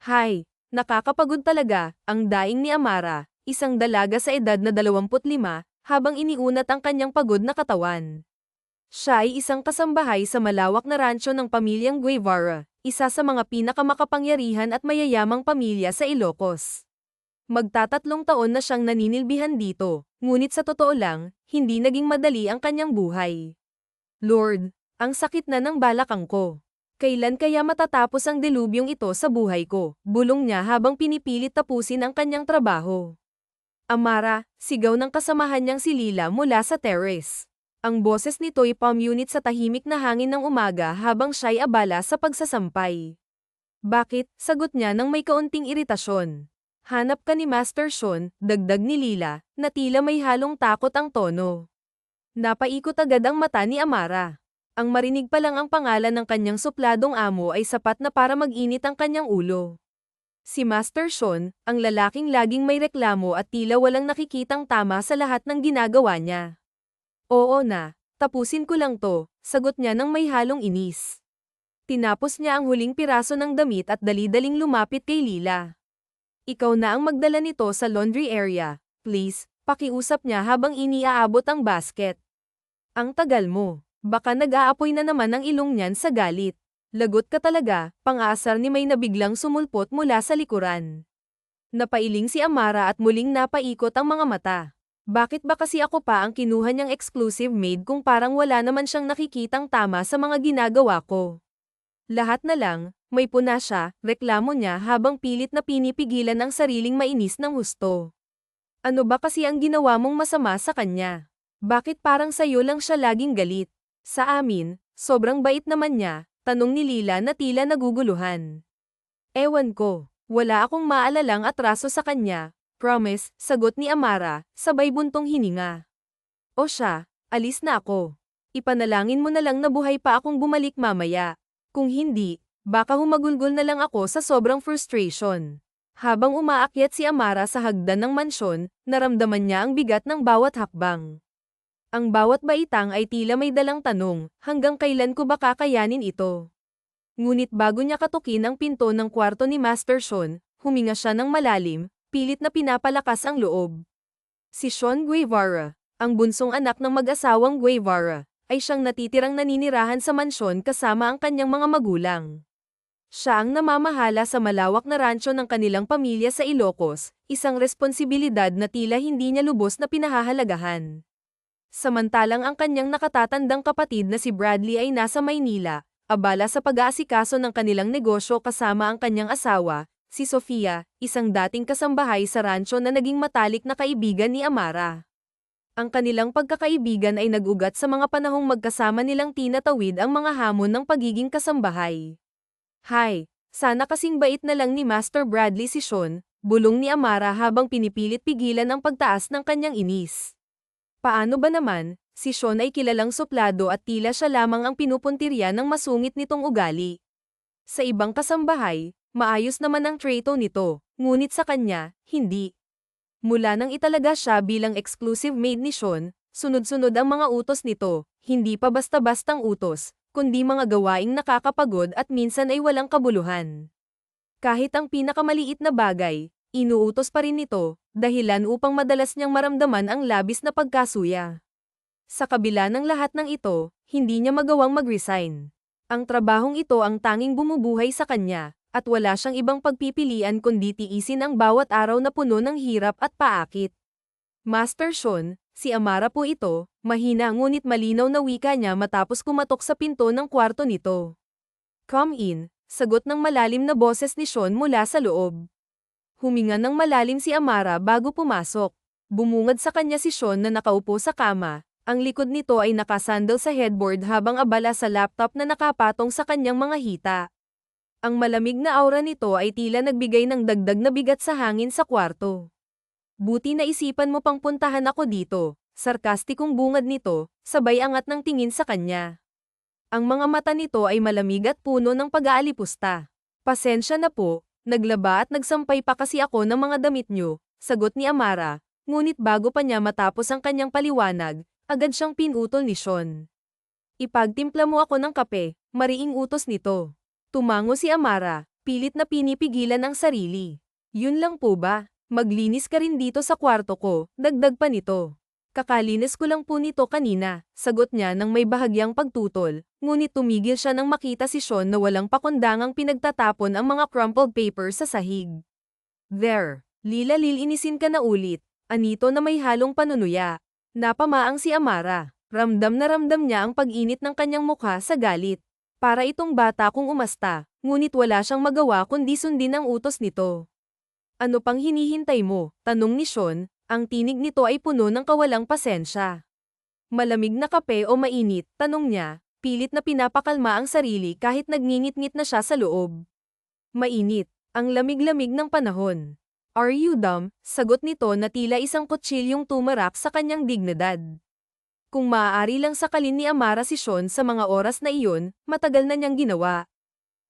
Hay, nakakapagod talaga, ang daing ni Amara, isang dalaga sa edad na 25, habang iniunat ang kanyang pagod na katawan. Siya ay isang kasambahay sa malawak na rancho ng pamilyang Guevara, isa sa mga pinakamakapangyarihan at mayayamang pamilya sa Ilocos. Magtatatlong taon na siyang naninilbihan dito, ngunit sa totoo lang, hindi naging madali ang kanyang buhay. Lord, ang sakit na ng balakang ko. Kailan kaya matatapos ang delubyong ito sa buhay ko? Bulong niya habang pinipilit tapusin ang kanyang trabaho. Amara, sigaw ng kasamahan niyang si Lila mula sa terrace. Ang boses nito'y pamunit sa tahimik na hangin ng umaga habang siya'y abala sa pagsasampay. Bakit? Sagot niya nang may kaunting iritasyon. Hanap ka ni Master Sean, dagdag ni Lila, na tila may halong takot ang tono. Napaikot agad ang mata ni Amara. Ang marinig pa lang ang pangalan ng kanyang supladong amo ay sapat na para mag-init ang kanyang ulo. Si Master Sean, ang lalaking laging may reklamo at tila walang nakikitang tama sa lahat ng ginagawa niya. Oo na, tapusin ko lang to, sagot niya nang may halong inis. Tinapos niya ang huling piraso ng damit at dali-daling lumapit kay Lila. Ikaw na ang magdala nito sa laundry area, please, pakiusap niya habang iniaabot ang basket. Ang tagal mo. Baka nag-aapoy na naman ang ilong niyan sa galit. Lagot ka talaga, pang-aasar ni May na biglang sumulpot mula sa likuran. Napailing si Amara at muling napaikot ang mga mata. Bakit ba kasi ako pa ang kinuha niyang exclusive maid kung parang wala naman siyang nakikitang tama sa mga ginagawa ko? Lahat na lang, may puna siya, reklamo niya habang pilit na pinipigilan ang sariling mainis ng husto. Ano ba kasi ang ginawa mong masama sa kanya? Bakit parang sayo lang siya laging galit? Sa amin, sobrang bait naman niya, tanong ni Lila na tila naguguluhan. Ewan ko, wala akong maalalang atraso sa kanya, promise, sagot ni Amara, sabay buntong hininga. O siya, alis na ako. Ipanalangin mo na lang na buhay pa akong bumalik mamaya. Kung hindi, baka humagulgol na lang ako sa sobrang frustration. Habang umaakyat si Amara sa hagdan ng mansyon, naramdaman niya ang bigat ng bawat hakbang. Ang bawat baitang ay tila may dalang tanong, hanggang kailan ko ba kakayanin ito? Ngunit bago niya katukin ang pinto ng kwarto ni Master Sean, huminga siya ng malalim, pilit na pinapalakas ang loob. Si Sean Guevara, ang bunsong anak ng mag-asawang Guevara, ay siyang natitirang naninirahan sa mansyon kasama ang kanyang mga magulang. Siya ang namamahala sa malawak na rancho ng kanilang pamilya sa Ilocos, isang responsibilidad na tila hindi niya lubos na pinahahalagahan. Samantalang ang kanyang nakatatandang kapatid na si Bradley ay nasa Maynila, abala sa pag-aasikaso ng kanilang negosyo kasama ang kanyang asawa, si Sofia, isang dating kasambahay sa rancho na naging matalik na kaibigan ni Amara. Ang kanilang pagkakaibigan ay nag-ugat sa mga panahong magkasama nilang tinatawid ang mga hamon ng pagiging kasambahay. Hay, sana kasing bait na lang ni Master Bradley si Sean, bulong ni Amara habang pinipilit pigilan ang pagtaas ng kanyang inis. Paano ba naman, si Sean ay kilalang suplado at tila siya lamang ang pinupuntirya ng masungit nitong ugali. Sa ibang kasambahay, maayos naman ang trato nito, ngunit sa kanya, hindi. Mula nang italaga siya bilang exclusive maid ni Sean, sunod-sunod ang mga utos nito, hindi pa basta-bastang utos, kundi mga gawaing nakakapagod at minsan ay walang kabuluhan. Kahit ang pinakamaliit na bagay, inuutos pa rin nito, dahilan upang madalas niyang maramdaman ang labis na pagkasuya. Sa kabila ng lahat ng ito, hindi niya magawang mag-resign. Ang trabahong ito ang tanging bumubuhay sa kanya, at wala siyang ibang pagpipilian kundi tiisin ang bawat araw na puno ng hirap at paakit. Master Sean, si Amara po ito, mahina ngunit malinaw na wika niya matapos kumatok sa pinto ng kwarto nito. Come in, sagot ng malalim na boses ni Sean mula sa loob. Huminga ng malalim si Amara bago pumasok. Bumungad sa kanya si Sean na nakaupo sa kama. Ang likod nito ay nakasandal sa headboard habang abala sa laptop na nakapatong sa kanyang mga hita. Ang malamig na aura nito ay tila nagbigay ng dagdag na bigat sa hangin sa kwarto. Buti na isipan mo pang puntahan ako dito, sarkastikong bungad nito, sabay angat ng tingin sa kanya. Ang mga mata nito ay malamig at puno ng pag-aalipusta. Pasensya na po. Naglaba at nagsampay pa kasi ako ng mga damit niyo, sagot ni Amara, ngunit bago pa niya matapos ang kanyang paliwanag, agad siyang pinutol ni Sean. Ipagtimpla mo ako ng kape, mariing utos nito. Tumango si Amara, pilit na pinipigilan ang sarili. Yun lang po ba? Maglinis ka rin dito sa kwarto ko, dagdag pa nito. Kakalinis ko lang po nito kanina, sagot niya nang may bahagyang pagtutol, ngunit tumigil siya nang makita si Sean na walang pakundangang pinagtatapon ang mga crumpled paper sa sahig. There, Lila lilinisin ka na ulit, anito na may halong panunuya. Napamaang si Amara, ramdam na ramdam niya ang pag-init ng kanyang mukha sa galit. Para itong bata kung umasta, ngunit wala siyang magawa kundi sundin ang utos nito. Ano pang hinihintay mo? Tanong ni Sean, ang tinig nito ay puno ng kawalang pasensya. Malamig na kape o mainit? Tanong niya, pilit na pinapakalma ang sarili kahit nagngingit-ngit na siya sa loob. Mainit, ang lamig-lamig ng panahon. Are you dumb? Sagot nito na tila isang kutsilyong tumarak sa kanyang dignidad. Kung maaari lang sakalin ni Amara si Sean sa mga oras na iyon, matagal na niyang ginawa.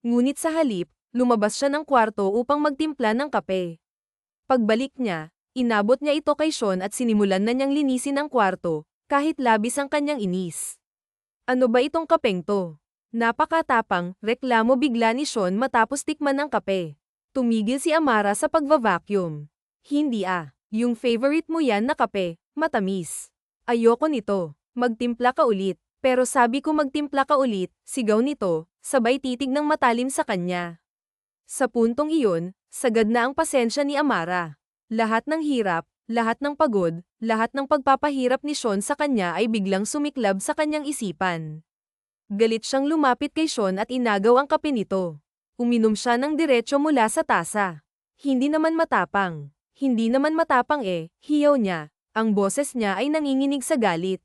Ngunit sa halip, lumabas siya ng kwarto upang magtimpla ng kape. Pagbalik niya, inabot niya ito kay Sean at sinimulan na niyang linisin ang kwarto, kahit labis ang kanyang inis. Ano ba itong kapeng to? Napakatapang, reklamo bigla ni Sean matapos tikman ng kape. Tumigil si Amara sa pagva-vacuum. Hindi yung favorite mo yan na kape, matamis. Ayoko nito, magtimpla ka ulit. Pero sabi ko magtimpla ka ulit, sigaw nito, sabay titig ng matalim sa kanya. Sa puntong iyon, sagad na ang pasensya ni Amara. Lahat ng hirap, lahat ng pagod, lahat ng pagpapahirap ni Sean sa kanya ay biglang sumiklab sa kanyang isipan. Galit siyang lumapit kay Sean at inagaw ang kape nito. Uminom siya ng diretso mula sa tasa. Hindi naman matapang. Hindi naman matapang hiyaw niya. Ang boses niya ay nanginginig sa galit.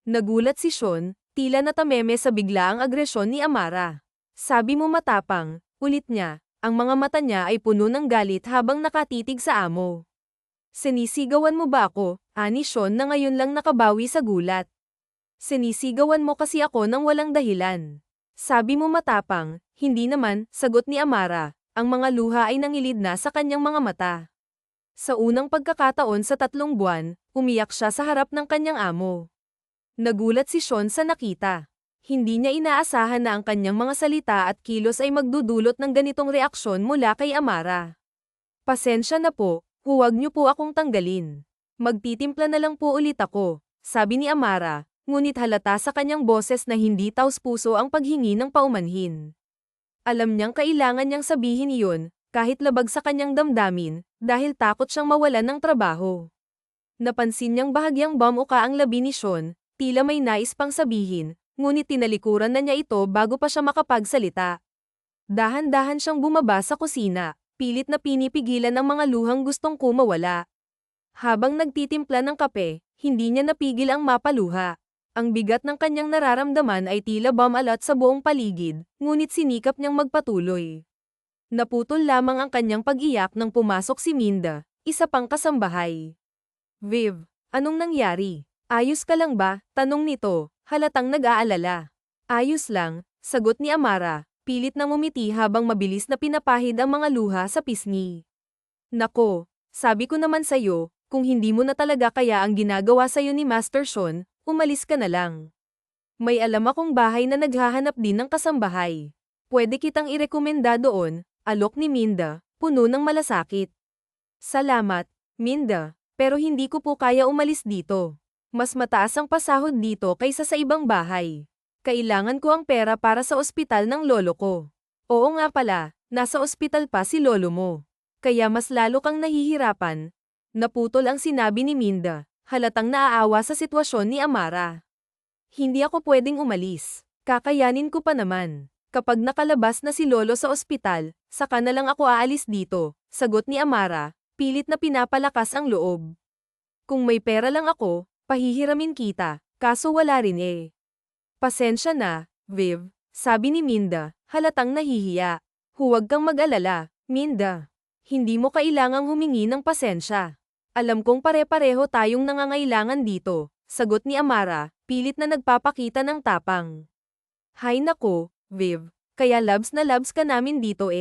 Nagulat si Sean, tila natameme sa biglaang agresyon ni Amara. Sabi mo matapang, ulit niya. Ang mga mata niya ay puno ng galit habang nakatitig sa amo. Sinisigawan mo ba ako? Ani Sean na ngayon lang nakabawi sa gulat. Sinisigawan mo kasi ako nang walang dahilan. Sabi mo matapang, hindi naman, sagot ni Amara. Ang mga luha ay nangilid na sa kanyang mga mata. Sa unang pagkakataon sa 3 buwan, umiyak siya sa harap ng kanyang amo. Nagulat si Sean sa nakita. Hindi niya inaasahan na ang kanyang mga salita at kilos ay magdudulot ng ganitong reaksyon mula kay Amara. Pasensya na po, huwag niyo po akong tanggalin. Magtitimpla na lang po ulit ako, sabi ni Amara, ngunit halata sa kanyang boses na hindi taos-puso ang paghingi ng paumanhin. Alam niyang kailangan niyang sabihin iyon, kahit labag sa kanyang damdamin, dahil takot siyang mawalan ng trabaho. Napansin niyang bahagyang bumuka ang labi ni Sean, tila may nais pang sabihin, ngunit tinalikuran na niya ito bago pa siya makapagsalita. Dahan-dahan siyang bumaba sa kusina, pilit na pinipigilan ang mga luhang gustong kumawala. Habang nagtitimpla ng kape, hindi niya napigil ang mapaluha. Ang bigat ng kanyang nararamdaman ay tila bumalat sa buong paligid, ngunit sinikap niyang magpatuloy. Naputol lamang ang kanyang pag-iyak nang pumasok si Minda, isa pang kasambahay. Viv, anong nangyari? Ayos ka lang ba? Tanong nito, halatang nag-aalala. Ayos lang, sagot ni Amara, pilit na ngumiti habang mabilis na pinapahid ang mga luha sa pisngi. Nako, sabi ko naman sa'yo, kung hindi mo na talaga kaya ang ginagawa sa'yo ni Master Sean, umalis ka na lang. May alam akong bahay na naghahanap din ng kasambahay. Pwede kitang irekomenda doon, alok ni Minda, puno ng malasakit. Salamat, Minda, pero hindi ko po kaya umalis dito. Mas mataas ang pasahod dito kaysa sa ibang bahay. Kailangan ko ang pera para sa ospital ng lolo ko. Oo nga pala, nasa ospital pa si lolo mo. Kaya mas lalo kang nahihirapan. Naputol ang sinabi ni Minda, halatang naaawa sa sitwasyon ni Amara. Hindi ako pwedeng umalis. Kakayanin ko pa naman. Kapag nakalabas na si lolo sa ospital, saka na lang ako aalis dito, sagot ni Amara, pilit na pinapalakas ang loob. Kung may pera lang ako, pahihiramin kita, kaso wala rin Pasensya na, Viv, sabi ni Minda, halatang nahihiya. Huwag kang mag-alala, Minda. Hindi mo kailangang humingi ng pasensya. Alam kong pare-pareho tayong nangangailangan dito, sagot ni Amara, pilit na nagpapakita ng tapang. Hay nako, Viv, kaya labs na labs ka namin dito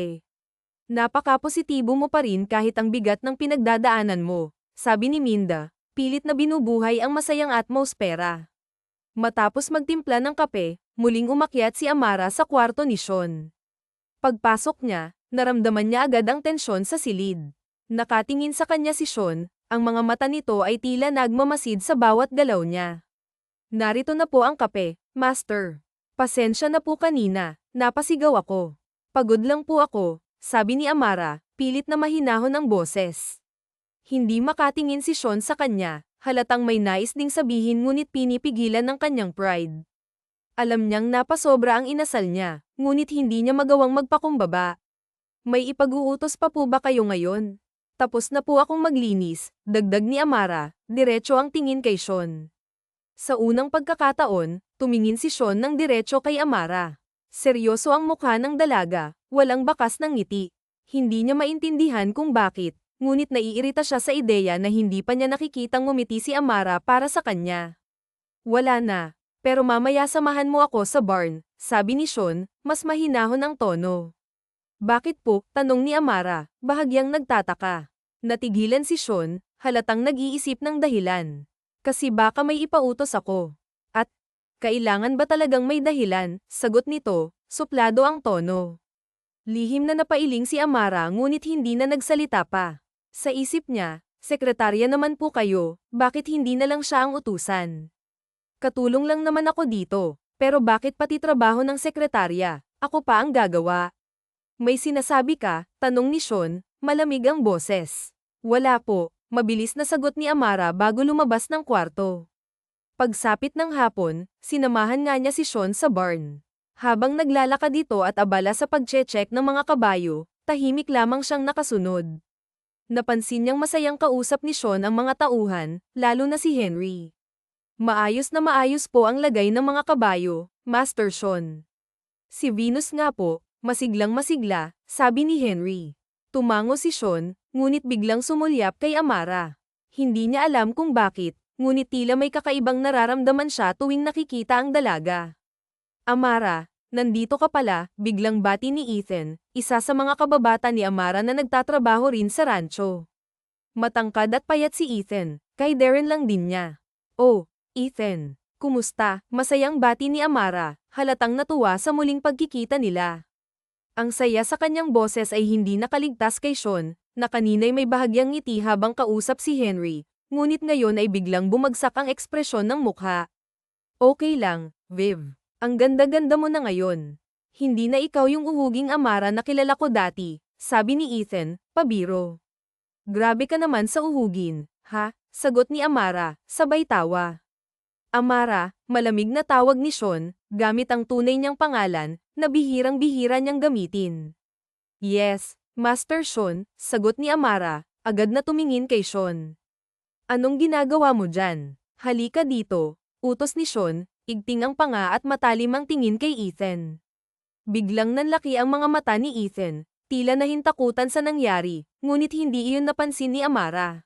Napaka-positibo mo pa rin kahit ang bigat ng pinagdadaanan mo, sabi ni Minda, pilit na binubuhay ang masayang atmosfera. Matapos magtimpla ng kape, muling umakyat si Amara sa kwarto ni Sean. Pagpasok niya, Naramdaman niya agad ang tensyon sa silid. Nakatingin sa kanya si Sean, ang mga mata nito ay tila nagmamasid sa bawat galaw niya. Narito na po ang kape, Master. Pasensya na po kanina, napasigaw ako. Pagod lang po ako, sabi ni Amara, pilit na mahinahon ang boses. Hindi makatingin si Sean sa kanya, halatang may nais ding sabihin ngunit pinipigilan ng kanyang pride. Alam niyang napasobra ang inasal niya, ngunit hindi niya magawang magpakumbaba. May ipag-uutos pa po ba kayo ngayon? Tapos na po akong maglinis, dagdag ni Amara, diretso ang tingin kay Sean. Sa unang pagkakataon, tumingin si Sean ng diretso kay Amara. Seryoso ang mukha ng dalaga, walang bakas ng ngiti. Hindi niya maintindihan kung bakit, ngunit naiirita siya sa ideya na hindi pa niya nakikitang ngumiti si Amara para sa kanya. Wala na, pero mamaya samahan mo ako sa barn, sabi ni Sean, mas mahinahon ang tono. Bakit po? Tanong ni Amara, bahagyang nagtataka. Natigilan si Sean, halatang nag-iisip ng dahilan. Kasi baka may ipautos ako. At, kailangan ba talagang may dahilan? Sagot nito, suplado ang tono. Lihim na napailing si Amara ngunit hindi na nagsalita pa. Sa isip niya, sekretarya naman po kayo, bakit hindi na lang siya ang utusan? Katulong lang naman ako dito, pero bakit pati trabaho ng sekretarya, ako pa ang gagawa? May sinasabi ka? Tanong ni Sean, malamig ang boses. Wala po, mabilis na sagot ni Amara bago lumabas ng kwarto. Pagsapit ng hapon, sinamahan nga niya si Sean sa barn. Habang naglalakad dito at abala sa pagche-check ng mga kabayo, tahimik lamang siyang nakasunod. Napansin niyang masayang kausap ni Sean ang mga tauhan, lalo na si Henry. Maayos na maayos po ang lagay ng mga kabayo, Master Sean. Si Venus nga po, masiglang masigla, sabi ni Henry. Tumango si Sean, ngunit biglang sumulyap kay Amara. Hindi niya alam kung bakit, ngunit tila may kakaibang nararamdaman siya tuwing nakikita ang dalaga. Amara, nandito ka pala, biglang bati ni Ethan, isa sa mga kababata ni Amara na nagtatrabaho rin sa rancho. Matangkad at payat si Ethan, kay Darren lang din niya. Oh, Ethan, kumusta? Masayang bati ni Amara, halatang natuwa sa muling pagkikita nila. Ang saya sa kanyang boses ay hindi nakaligtas kay Sean, na kanina'y may bahagyang ngiti habang kausap si Henry, ngunit ngayon ay biglang bumagsak ang ekspresyon ng mukha. Okay lang, Viv. Ang ganda-ganda mo na ngayon. Hindi na ikaw yung uhuging Amara na kilala ko dati, sabi ni Ethan, pabiro. Grabe ka naman sa uhugin, ha? Sagot ni Amara, sabay tawa. Amara, malamig na tawag ni Sean, gamit ang tunay niyang pangalan, na bihirang-bihira niyang gamitin. Yes, Master Sean, sagot ni Amara, agad na tumingin kay Sean. Anong ginagawa mo dyan? Halika dito, utos ni Sean, igting ang panga at matalim ang tingin kay Ethan. Biglang nanlaki ang mga mata ni Ethan, tila nahintakutan sa nangyari, ngunit hindi iyon napansin ni Amara.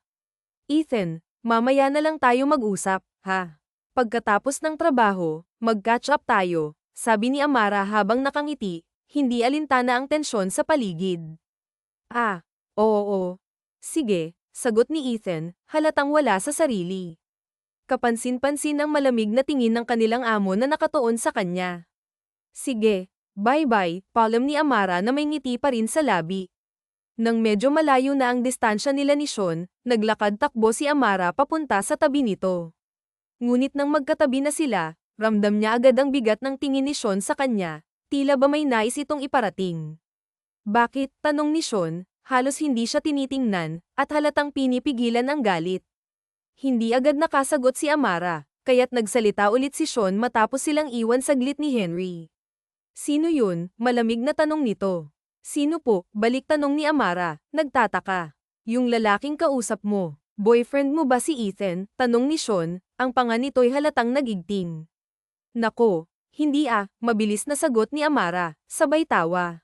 Ethan, mamaya na lang tayo mag-usap, ha? Pagkatapos ng trabaho, mag-catch up tayo, sabi ni Amara habang nakangiti, hindi alintana ang tensyon sa paligid. Ah, oo. Sige, sagot ni Ethan, halatang wala sa sarili. Kapansin-pansin ang malamig na tingin ng kanilang amo na nakatuon sa kanya. Sige, bye-bye, paalam ni Amara na may ngiti pa rin sa labi. Nang medyo malayo na ang distansya nila ni Sean, naglakad-takbo si Amara papunta sa tabi nito. Ngunit nang magkatabi na sila, ramdam niya agad ang bigat ng tingin ni Sean sa kanya, tila ba may nais itong iparating. Bakit? Tanong ni Sean, halos hindi siya tinitingnan, at halatang pinipigilan ang galit. Hindi agad nakasagot si Amara, kaya't nagsalita ulit si Sean matapos silang iwan saglit ni Henry. Sino yun? Malamig na tanong nito. Sino po? Balik tanong ni Amara, nagtataka. Yung lalaking kausap mo. Boyfriend mo ba si Ethan? Tanong ni Sean, ang panga nito'y halatang nagigting. Nako, hindi mabilis na sagot ni Amara, sabay tawa.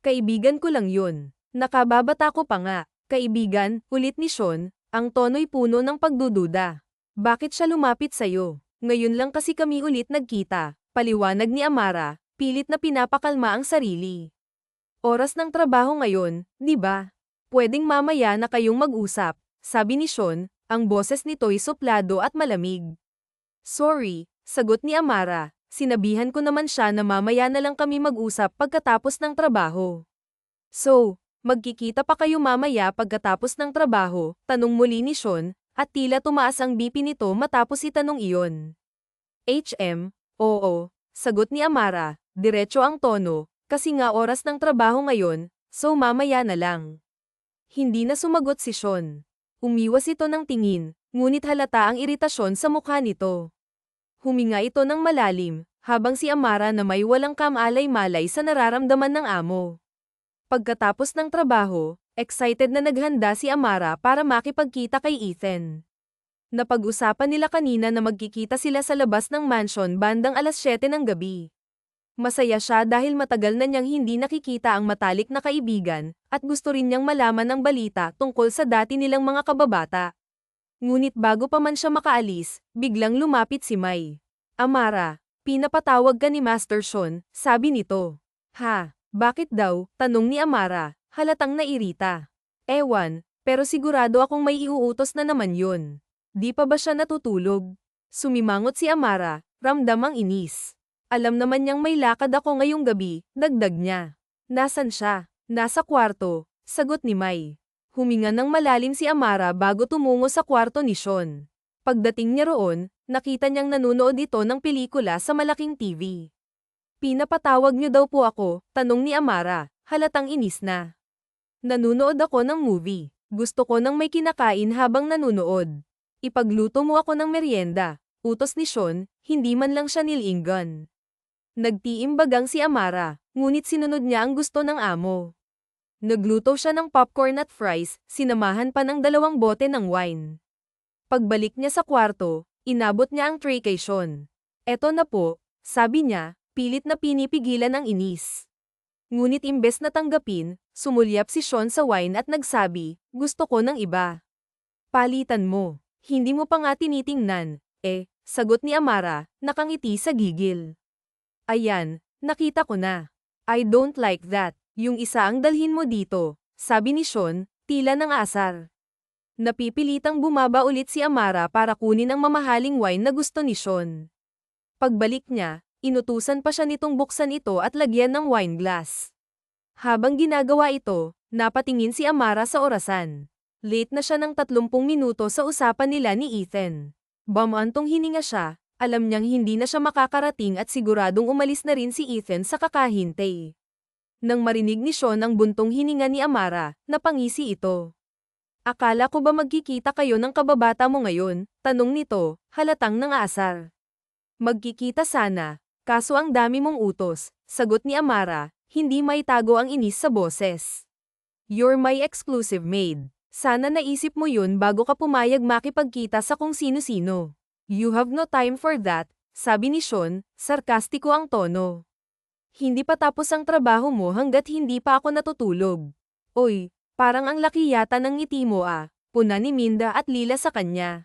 Kaibigan ko lang yun. Nakababata ko pa nga. Kaibigan, ulit ni Sean, ang tono'y puno ng pagdududa. Bakit siya lumapit sa'yo? Ngayon lang kasi kami ulit nagkita, paliwanag ni Amara, pilit na pinapakalma ang sarili. Oras ng trabaho ngayon, di ba? Pwedeng mamaya na kayong mag-usap, sabi ni Sean, ang boses nito'y suplado at malamig. Sorry, sagot ni Amara, sinabihan ko naman siya na mamaya na lang kami mag-usap pagkatapos ng trabaho. So, magkikita pa kayo mamaya pagkatapos ng trabaho, tanong muli ni Sean, at tila tumaas ang BP nito matapos itanong iyon. Oo, sagot ni Amara, diretso ang tono, kasi nga oras ng trabaho ngayon, so mamaya na lang. Hindi na sumagot si Sean. Umiwas ito ng tingin, ngunit halata ang iritasyon sa mukha nito. Huminga ito ng malalim, habang si Amara na may walang kamalay-malay sa nararamdaman ng amo. Pagkatapos ng trabaho, excited na naghanda si Amara para makipagkita kay Ethan. Napag-usapan nila kanina na magkikita sila sa labas ng mansion bandang alas 7 ng gabi. Masaya siya dahil matagal na niyang hindi nakikita ang matalik na kaibigan, at gusto rin niyang malaman ang balita tungkol sa dati nilang mga kababata. Ngunit bago pa man siya makaalis, biglang lumapit si Mai. Amara, pinapatawag ka ni Master Sean, sabi nito. Ha, bakit daw? Tanong ni Amara, halatang nairita. Ewan, pero sigurado akong may iuutos na naman yun. Di pa ba siya natutulog? Sumimangot si Amara, ramdam ang inis. Alam naman niyang may lakad ako ngayong gabi, dagdag niya. Nasaan siya? Nasa kwarto, sagot ni Mai. Huminga ng malalim si Amara bago tumungo sa kwarto ni Sean. Pagdating niya roon, nakita niyang nanunood ito ng pelikula sa malaking TV. Pinapatawag niyo daw po ako, tanong ni Amara, halatang inis na. Nanunood ako ng movie. Gusto ko nang may kinakain habang nanunood. Ipagluto mo ako ng merienda, utos ni Sean, hindi man lang siya nilinggan. Nagtiimbagang si Amara, ngunit sinunod niya ang gusto ng amo. Nagluto siya ng popcorn at fries, sinamahan pa ng 2 bote ng wine. Pagbalik niya sa kwarto, inabot niya ang tray kay Sean. Eto na po, sabi niya, pilit na pinipigilan ang inis. Ngunit imbes na tanggapin, sumulyap si Sean sa wine at nagsabi, gusto ko ng iba. Palitan mo. Hindi mo pa nga tinitingnan, sagot ni Amara, nakangiti sa gigil. Ayan, nakita ko na. I don't like that. Yung isa ang dalhin mo dito, sabi ni Sean, tila ng asar. Napipilitang bumaba ulit si Amara para kunin ang mamahaling wine na gusto ni Sean. Pagbalik niya, inutusan pa siya nitong buksan ito at lagyan ng wine glass. Habang ginagawa ito, napatingin si Amara sa orasan. Late na siya ng 30 minuto sa usapan nila ni Ethan. Bamantong hininga siya, alam niyang hindi na siya makakarating at siguradong umalis na rin si Ethan sa kakahintay. Nang marinig ni Sean ang buntong hininga ni Amara, napangisi ito. Akala ko ba magkikita kayo ng kababata mo ngayon? Tanong nito, halatang nangaasar. Magkikita sana, kaso ang dami mong utos, sagot ni Amara, hindi maitago ang inis sa boses. You're my exclusive maid. Sana naisip mo yun bago ka pumayag makipagkita sa kung sino-sino. You have no time for that, sabi ni Sean, sarkastiko ang tono. Hindi pa tapos ang trabaho mo hanggat hindi pa ako natutulog. Oy, parang ang laki yata ng ngiti mo puna ni Minda at Lila sa kanya.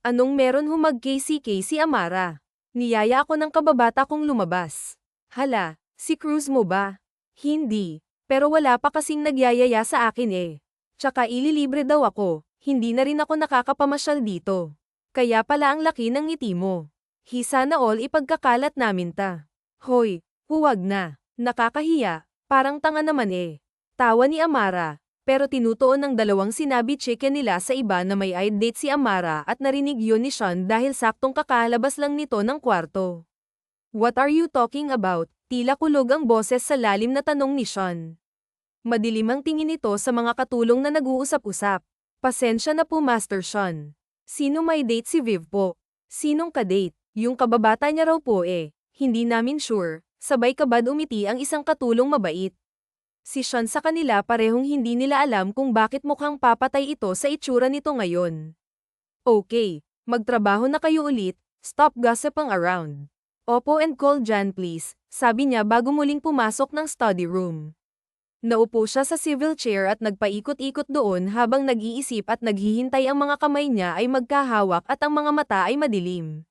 Anong meron humag-KCK si Amara? Niyaya ako ng kababata kong lumabas. Hala, si Cruz mo ba? Hindi, pero wala pa kasing nagyayaya sa akin Tsaka ililibre daw ako, hindi na rin ako nakakapamasyal dito. Kaya pala ang laki ng ngiti mo. Sana all ipagkakalat namin ta. Hoy, huwag na. Nakakahiya, parang tanga naman Tawa ni Amara, pero tinutuon ng 2 sinabi chicken nila sa iba na may date si Amara at narinig yun ni Sean dahil saktong kakalabas lang nito ng kwarto. What are you talking about? Tila kulog ang boses sa lalim na tanong ni Sean. Madilim ang tingin nito sa mga katulong na nag-uusap-usap. Pasensya na po Master Sean. Sino may date si Viv po? Sinong ka-date? Yung kababata niya raw po Hindi namin sure. Sabay kabad umiti ang isang katulong mabait. Si Sean sa kanila parehong hindi nila alam kung bakit mukhang papatay ito sa itsura nito ngayon. Okay, magtrabaho na kayo ulit, stop gossiping around. Opo and call Jan please, sabi niya bago muling pumasok ng study room. Naupo siya sa civil chair at nagpaikot-ikot doon habang nag-iisip at naghihintay ang mga kamay niya ay magkahawak at ang mga mata ay madilim.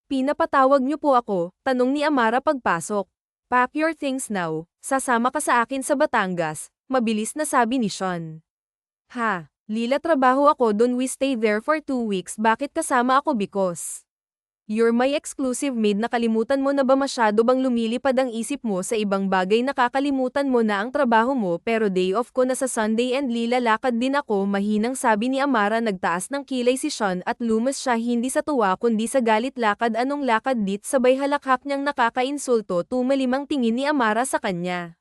Pinapatawag niyo po ako, tanong ni Amara pagpasok. Pack your things now, sasama ka sa akin sa Batangas, mabilis na sabi ni Sean. Ha, Lila trabaho ako doon we stay there for 2 weeks bakit kasama ako because? You're my exclusive maid, nakalimutan mo na ba, masyado bang lumilipad ang isip mo sa ibang bagay, nakakalimutan mo na ang trabaho mo, pero day off ko na sa Sunday and lilalakad din ako, mahinang sabi ni Amara. Nagtaas ng kilay si Sean at lumas siya, hindi sa tuwa kundi sa galit. Lakad, anong lakad dit? Sabay halakhak niyang nakakainsulto. Tumalimang tingin ni Amara sa kanya.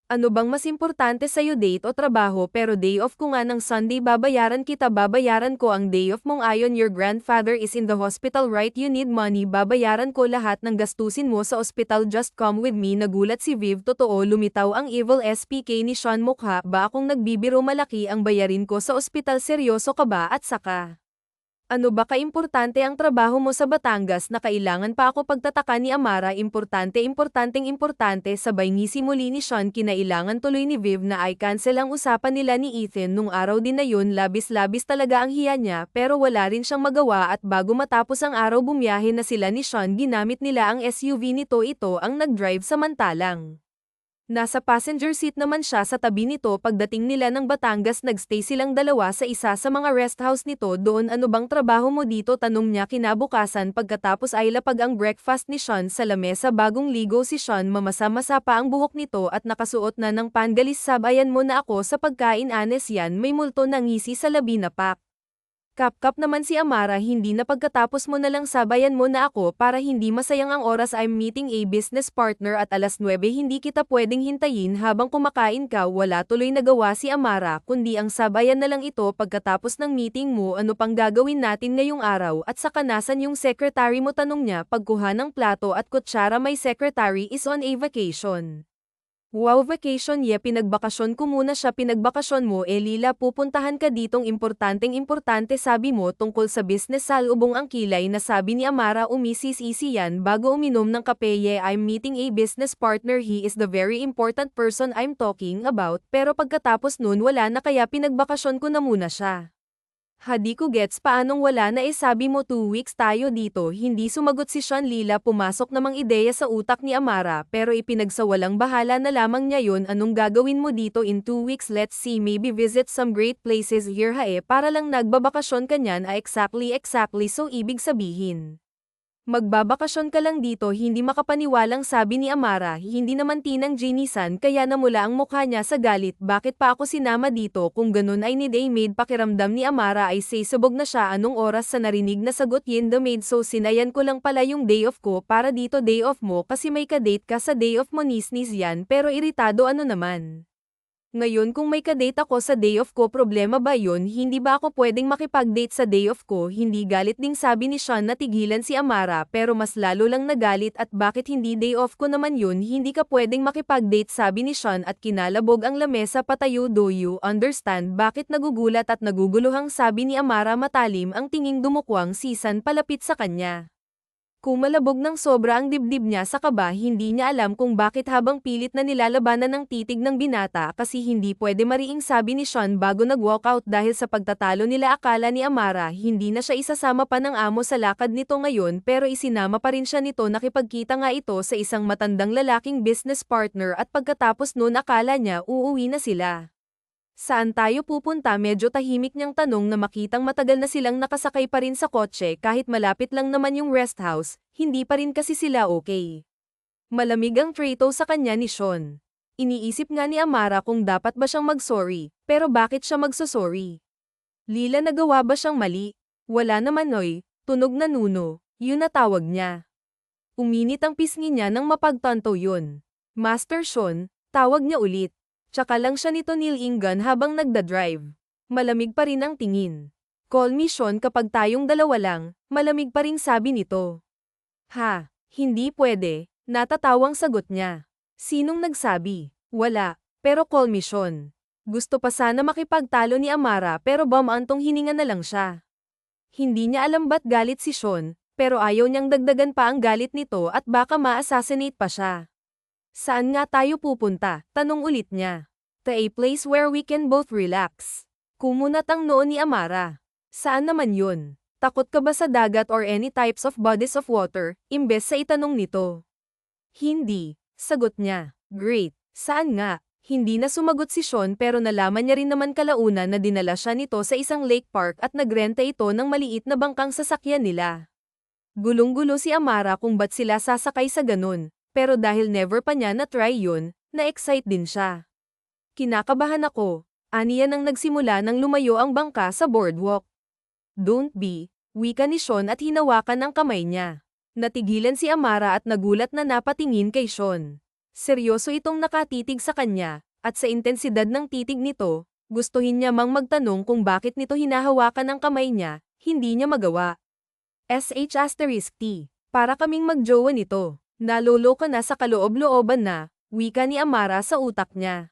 Ano bang mas importante sa'yo, date o trabaho? Pero day off ko nga ng Sunday, babayaran kita. Babayaran ko ang day off mong. Ayon, your grandfather is in the hospital, right? You need money. Babayaran ko lahat ng gastusin mo sa ospital, just come with me. Nagulat si Viv. Totoo, lumitaw ang evil SPK ni Sean. Mukha ba akong nagbibiro? Malaki ang bayarin ko sa ospital, seryoso ka ba? At saka, ano ba kaimportante ang trabaho mo sa Batangas na kailangan pa ako? Pagtataka ni Amara. Importante, sabay ngisi muli ni Sean. Kinailangan tuloy ni Viv na ay cancel ang usapan nila ni Ethan nung araw din na yun. Labis-labis talaga ang hiya niya, pero wala rin siyang magawa at bago matapos ang araw bumiyahe na sila ni Sean. Ginamit nila ang SUV nito, ito ang nag-drive, samantalang nasa passenger seat naman siya sa tabi nito. Pagdating nila ng Batangas, nagstay silang dalawa sa isa sa mga rest house nito doon. Ano bang trabaho mo dito? Tanong niya kinabukasan pagkatapos ay lapag ang breakfast ni Sean sa lamesa. Bagong ligo si Sean, mamasa-masa pa ang buhok nito at nakasuot na ng panggalis. Sabayan mo na ako sa pagkain, Anes yan, may multo na ngisi sa labi na pak. Kap-kap naman si Amara. Hindi na pagkatapos mo na lang sabayan mo na ako para hindi masayang ang oras. I'm meeting a business partner at alas 9, hindi kita pwedeng hintayin habang kumakain ka. Wala tuloy nagawa si Amara kundi ang sabayan na lang ito. Pagkatapos ng meeting mo, ano pang gagawin natin ngayong araw? At saka nasan yung secretary mo? Tanong niya pagkuha ng plato at kutsara. My secretary is on a vacation. Wow, vacation? Pinagbakasyon ko muna siya. Pinagbakasyon mo? Lila, pupuntahan ka ditong importante sabi mo tungkol sa business. Salubong ang kilay na sabi ni Amara. Umisis-isi yan bago uminom ng kape. I'm meeting a business partner, he is the very important person I'm talking about. Pero pagkatapos nun wala na, kaya pinagbakasyon ko na muna siya. Hadi ko gets, paanong wala na? Sabi mo 2 weeks tayo dito. Hindi sumagot si Sean. Lila, pumasok namang ideya sa utak ni Amara pero ipinagsawalang bahala na lamang niya yun. Anong gagawin mo dito in 2 weeks? Let's see, maybe visit some great places here. Para lang nagbabakasyon ka niyan? Exactly, so ibig sabihin magbabakasyon ka lang dito? Hindi makapaniwalang sabi ni Amara. Hindi naman tinang Jinisan kaya namula ang mukha niya sa galit. Bakit pa ako sinama dito? Kung ganun ay need a maid. Pakiramdam ni Amara ay sabog na siya. Anong oras? Sa narinig na sagot, yin the maid. So sinayan ko lang pala yung day off ko para dito. Day off mo kasi may kadate ka sa day off mo. Nis-nis yan, pero iritado. Ano naman? Ngayon kung may kadate ako sa day off ko, problema ba yun? Hindi ba ako pwedeng makipag-date sa day off ko? Hindi galit ding sabi ni Sean. Natigilan si Amara pero mas lalo lang nagalit. At bakit hindi? Day off ko naman yun, hindi ka pwedeng makipag-date sabi ni Sean at kinalabog ang lamesa. Patayo, do you understand? Bakit nagugulat at naguguluhang sabi ni Amara? Matalim ang tinging dumukwang sisan palapit sa kanya. Kumalabog ng sobra ang dibdib niya sa kaba. Hindi niya alam kung bakit habang pilit na nilalabanan ng titig ng binata kasi hindi pwede mariing sabi ni Sean bago nag-walkout dahil sa pagtatalo nila. Akala ni Amara hindi na siya isasama pa ng amo sa lakad nito ngayon pero isinama pa rin siya nito. Nakipagkita nga ito sa isang matandang lalaking business partner at pagkatapos nun akala niya uuwi na sila. Saan tayo pupunta? Medyo tahimik niyang tanong na makitang matagal na silang nakasakay pa rin sa kotse kahit malapit lang naman yung rest house, hindi pa rin kasi sila okay. Malamig ang treto sa kanya ni Sean. Iniisip nga ni Amara kung dapat ba siyang mag-sorry, pero bakit siya magsosorry? Lila, nagawa ba siyang mali? Wala naman oy, tunog na Nuno, yun na tawag niya. Uminit ang pisngi niya nang mapagtanto yun. Master Sean, tawag niya ulit. Tsaka lang siya nito nilingan habang nagdadrive. Malamig pa rin ang tingin. Call me Sean kapag tayong dalawa lang, malamig pa rin sabi nito. Ha, hindi pwede, natatawang sagot niya. Sinong nagsabi? Wala, pero call me Sean. Gusto pa sana makipagtalo ni Amara pero bumantong hininga na lang siya. Hindi niya alam ba't galit si Sean, pero ayaw niyang dagdagan pa ang galit nito at baka ma-assassinate pa siya. Saan nga tayo pupunta? Tanong ulit niya. To a place where we can both relax. Kumunat ang noo ni Amara. Saan naman yun? Takot ka ba sa dagat or any types of bodies of water? Imbes sa itanong nito. Hindi, sagot niya. Great, saan nga? Hindi na sumagot si Sean pero nalaman niya rin naman kalaunan na dinala siya nito sa isang lake park at nagrenta ito ng maliit na bangkang sasakyan nila. Gulong-gulo si Amara kung ba't sila sasakay sa ganun, pero dahil never pa niya na-try yun, na-excite din siya. Kinakabahan ako, aniya nang nagsimula nang lumayo ang bangka sa boardwalk. Don't be, wika ni Sean at hinawakan ang kamay niya. Natigilan si Amara at nagulat na napatingin kay Sean. Seryoso itong nakatitig sa kanya, at sa intensidad ng titig nito, gustuhin niya mang magtanong kung bakit nito hinahawakan ang kamay niya, hindi niya magawa. SH*T. Para kaming magjowa nito. Naloloko na sa kaloob-looban na, wika ni Amara sa utak niya.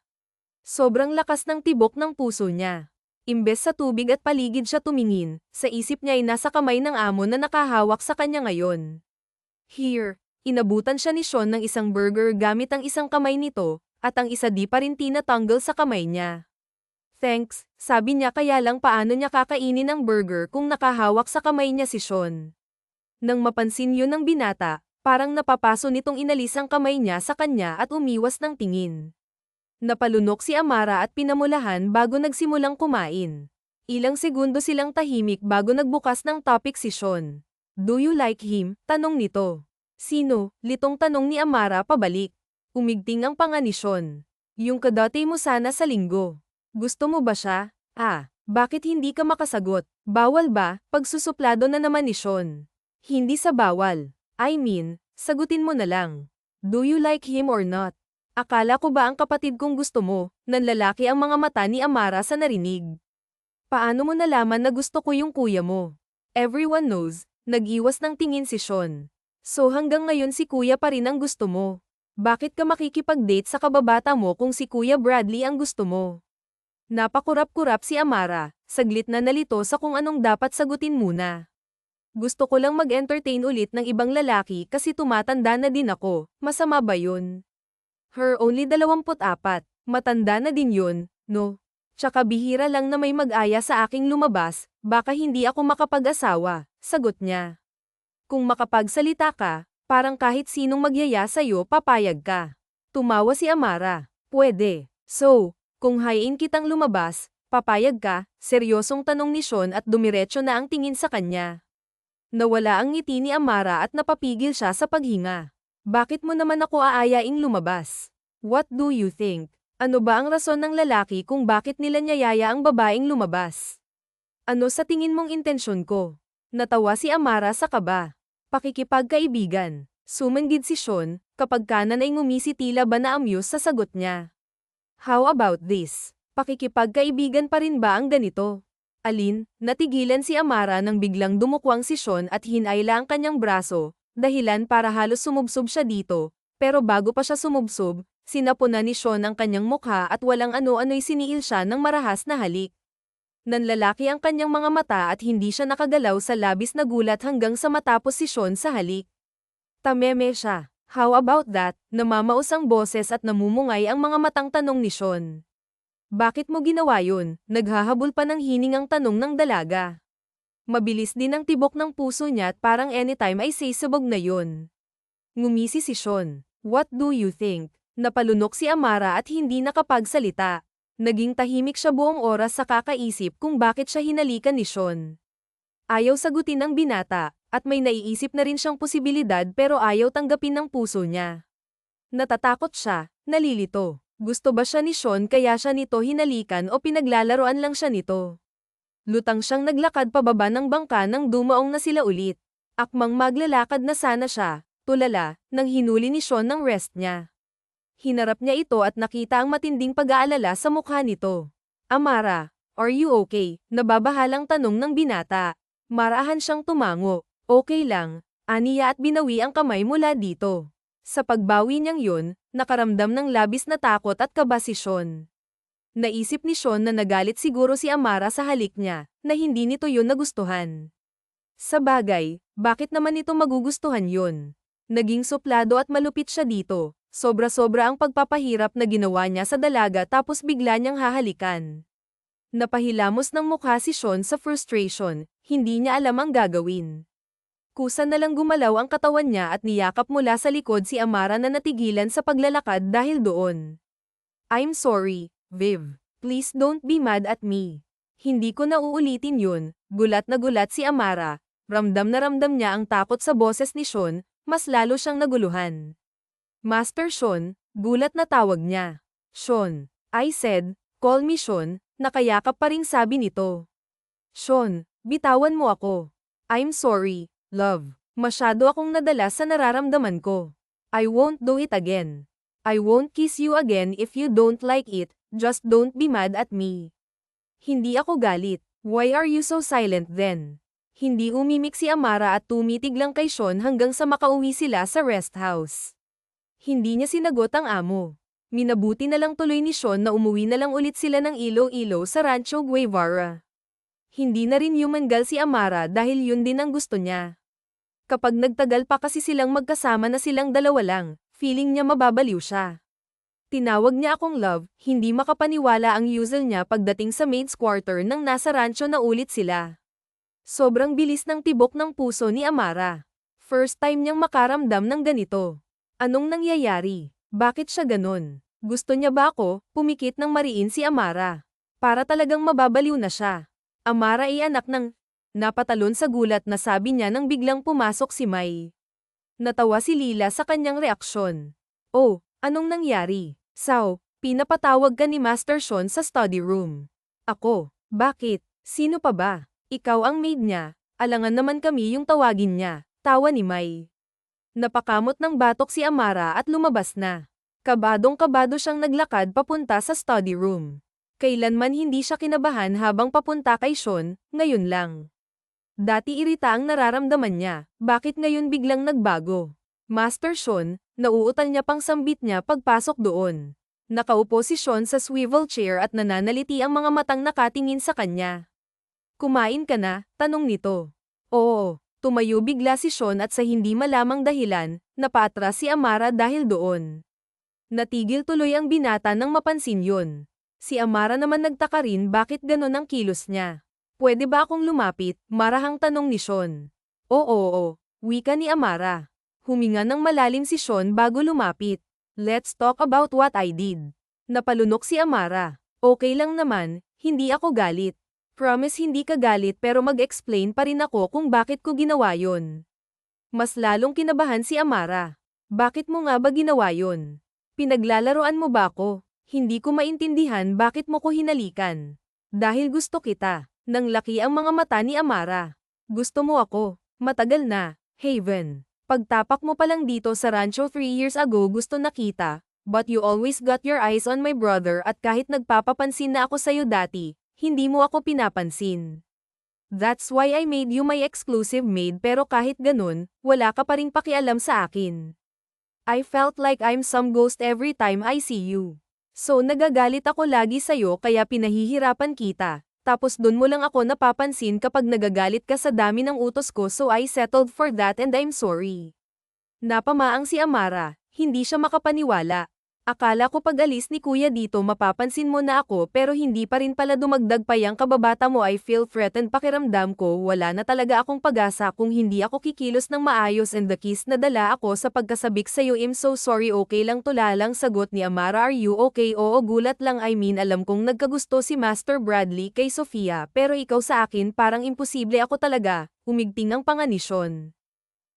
Sobrang lakas ng tibok ng puso niya. Imbes sa tubig at paligid siya tumingin, sa isip niya ay nasa kamay ng amo na nakahawak sa kanya ngayon. Here, inabutan siya ni Sean ng isang burger gamit ang isang kamay nito, at ang isa di pa rin tinatanggal sa kamay niya. Thanks, sabi niya kaya lang paano niya kakainin ang burger kung nakahawak sa kamay niya si Sean. Nang mapansin yun ng binata, parang napapaso nitong inalis ang kamay niya sa kanya at umiwas ng tingin. Napalunok si Amara at pinamulahan bago nagsimulang kumain. Ilang segundo silang tahimik bago nagbukas ng topic si Sean. Do you like him? Tanong nito. Sino? Litong tanong ni Amara pabalik. Umigting ang panga ni Sean. Yung kadati mo sana sa linggo. Gusto mo ba siya? Bakit hindi ka makasagot? Bawal ba? Pagsusuplado na naman ni Sean. Hindi sa bawal. I mean, sagutin mo na lang. Do you like him or not? Akala ko ba ang kapatid kong gusto mo? Nanlalaki ang mga mata ni Amara sa narinig. Paano mo nalaman na gusto ko yung kuya mo? Everyone knows, nag-iwas ng tingin si Sean. So hanggang ngayon si kuya pa rin ang gusto mo. Bakit ka makikipag-date sa kababata mo kung si Kuya Bradley ang gusto mo? Napakurap-kurap si Amara, saglit na nalito sa kung anong dapat sagutin muna. Gusto ko lang mag-entertain ulit ng ibang lalaki kasi tumatanda na din ako, masama ba yun? Her only 24, matanda na din yun, no? Tsaka bihira lang na may mag-aya sa aking lumabas, baka hindi ako makapag-asawa, sagot niya. Kung makapagsalita ka, parang kahit sinong magyaya sa'yo papayag ka. Tumawa si Amara, pwede. So, kung hayain kitang lumabas, papayag ka, seryosong tanong ni Sean at dumiretso na ang tingin sa kanya. Nawala ang ngiti ni Amara at napapigil siya sa paghinga. Bakit mo naman ako aayaing lumabas? What do you think? Ano ba ang rason ng lalaki kung bakit nila niyayaya ang babaeng lumabas? Ano sa tingin mong intensyon ko? Natawa si Amara sa kaba. Pakikipagkaibigan. Sumanggid si Sean, kapag kanan ay ngumisi tila ba na-amuse sa sagot niya. How about this? Pakikipagkaibigan pa rin ba ang ganito? Alin, natigilan si Amara nang biglang dumukwang si Sean at hinayla ang kanyang braso, dahilan para halos sumubsob siya dito, pero bago pa siya sumubsob, sinapunan ni Sean ang kanyang mukha at walang ano-ano'y siniil siya ng marahas na halik. Nanlalaki ang kanyang mga mata at hindi siya nakagalaw sa labis na gulat hanggang sa matapos si Sean sa halik. Tameme siya. How about that? Namamaos ang boses at namumungay ang mga matang tanong ni Sean. Bakit mo ginawa yun? Naghahabol pa ng hiningang tanong ng dalaga. Mabilis din ang tibok ng puso niya at parang anytime ay sisabog na yun. Ngumisi si Sean. What do you think? Napalunok si Amara at hindi nakapagsalita. Naging tahimik siya buong oras sa kakaisip kung bakit siya hinalikan ni Sean. Ayaw sagutin ng binata, at may naiisip na rin siyang posibilidad pero ayaw tanggapin ng puso niya. Natatakot siya, nalilito. Gusto ba siya ni Sean kaya siya nito hinalikan o pinaglalaroan lang siya nito? Lutang siyang naglakad pababa ng bangka nang dumaong na sila ulit. Akmang maglalakad na sana siya, tulala, nang hinuli ni Sean ng rest niya. Hinarap niya ito at nakita ang matinding pag-aalala sa mukha nito. Amara, are you okay? Nababahalang tanong ng binata. Marahan siyang tumango. Okay lang, aniya at binawi ang kamay mula dito. Sa pagbawi niyang yun, nakaramdam ng labis na takot at kaba si Sean. Naisip ni Sean na nagalit siguro si Amara sa halik niya, na hindi nito yun nagustuhan. Sa bagay, bakit naman ito magugustuhan yun? Naging suplado at malupit siya dito, sobra-sobra ang pagpapahirap na ginawa niya sa dalaga tapos bigla niyang hahalikan. Napahilamos ng mukha si Sean sa frustration, hindi niya alam ang gagawin. Kusa na lang gumalaw ang katawan niya at niyakap mula sa likod si Amara na natigilan sa paglalakad dahil doon. I'm sorry, Viv. Please don't be mad at me. Hindi ko na uulitin yun, gulat na gulat si Amara, Ramdam na ramdam niya ang takot sa boses ni Sean, mas lalo siyang naguluhan. Master Sean, gulat na tawag niya. Sean, I said, call me Sean, nakayakap pa ring sabi nito. Sean, bitawan mo ako. I'm sorry, love. Masyado akong nadala sa nararamdaman ko. I won't do it again. I won't kiss you again if you don't like it, just don't be mad at me. Hindi ako galit. Why are you so silent then? Hindi umimik si Amara at tumitig lang kay Sean hanggang sa makauwi sila sa rest house. Hindi niya sinagot ang amo. Minabuti na lang tuloy ni Sean na umuwi na lang ulit sila ng Iloilo sa Rancho Guevara. Hindi na rin yumangal si Amara dahil yun din ang gusto niya. Kapag nagtagal pa kasi silang magkasama na silang dalawa lang, feeling niya mababaliw siya. Tinawag niya akong love, hindi makapaniwala ang usual niya pagdating sa maid's quarter nang nasa rancho na ulit sila. Sobrang bilis ng tibok ng puso ni Amara. First time niyang makaramdam ng ganito. Anong nangyayari? Bakit siya ganon? Gusto niya ba ako? Pumikit ng mariin si Amara. Para talagang mababaliw na siya. Amara ay anak ng... Napatalon sa gulat na sabi niya nang biglang pumasok si Mai. Natawa si Lila sa kanyang reaksyon. Oh, anong nangyari? Sao, pinapatawag ka ni Master Sean sa study room. Ako, bakit? Sino pa ba? Ikaw ang maid niya, alangan naman kami yung tawagin niya, tawa ni Mai. Napakamot ng batok si Amara at lumabas na. Kabadong-kabado siyang naglakad papunta sa study room. Kailanman hindi siya kinabahan habang papunta kay Sean, ngayon lang. Dati irita ang nararamdaman niya, bakit ngayon biglang nagbago? Master Sean, nauutal niya pang sambit niya pagpasok doon. Nakaupo si Sean sa swivel chair at nananaliti ang mga matang nakatingin sa kanya. Kumain ka na? Tanong nito. Oo. Tumayo bigla si Sean at sa hindi malamang dahilan, napaatras si Amara dahil doon. Natigil tuloy ang binata nang mapansin yun. Si Amara naman nagtaka rin bakit ganon ang kilos niya. Pwede ba akong lumapit? Marahang tanong ni Sean. Oo, wika ni Amara. Huminga ng malalim si Sean bago lumapit. Let's talk about what I did. Napalunok si Amara. Okay lang naman, hindi ako galit. Promise hindi ka galit pero mag-explain pa rin ako kung bakit ko ginawa yon. Mas lalong kinabahan si Amara. Bakit mo nga ba ginawa yon? Pinaglalaroan mo ba ako? Hindi ko maintindihan bakit mo ko hinalikan. Dahil gusto kita. Nang laki ang mga mata ni Amara. Gusto mo ako. Matagal na, Haven. Pagtapak mo pa lang dito sa rancho 3 years ago gusto na kita. But you always got your eyes on my brother at kahit nagpapapansin na ako sa'yo dati, hindi mo ako pinapansin. That's why I made you my exclusive maid pero kahit ganun, wala ka pa ring pakialam sa akin. I felt like I'm some ghost every time I see you. So nagagalit ako lagi sa'yo kaya pinahihirapan kita, tapos dun mo lang ako napapansin kapag nagagalit ka sa dami ng utos ko so I settled for that and I'm sorry. Napamaang si Amara, hindi siya makapaniwala. Akala ko pag alis ni kuya dito mapapansin mo na ako pero hindi pa rin pala dumagdag pa yang kababata mo. I feel threatened. Pakiramdam ko wala na talaga akong pag-asa kung hindi ako kikilos ng maayos and the kiss na dala ako sa pagkasabik sa'yo. I'm so sorry. Okay lang tulalang sagot ni Amara. Are you okay? Oo gulat lang. I mean alam kong nagkagusto si Master Bradley kay Sofia pero ikaw sa akin parang imposible ako talaga. Umigting ang panganisyon.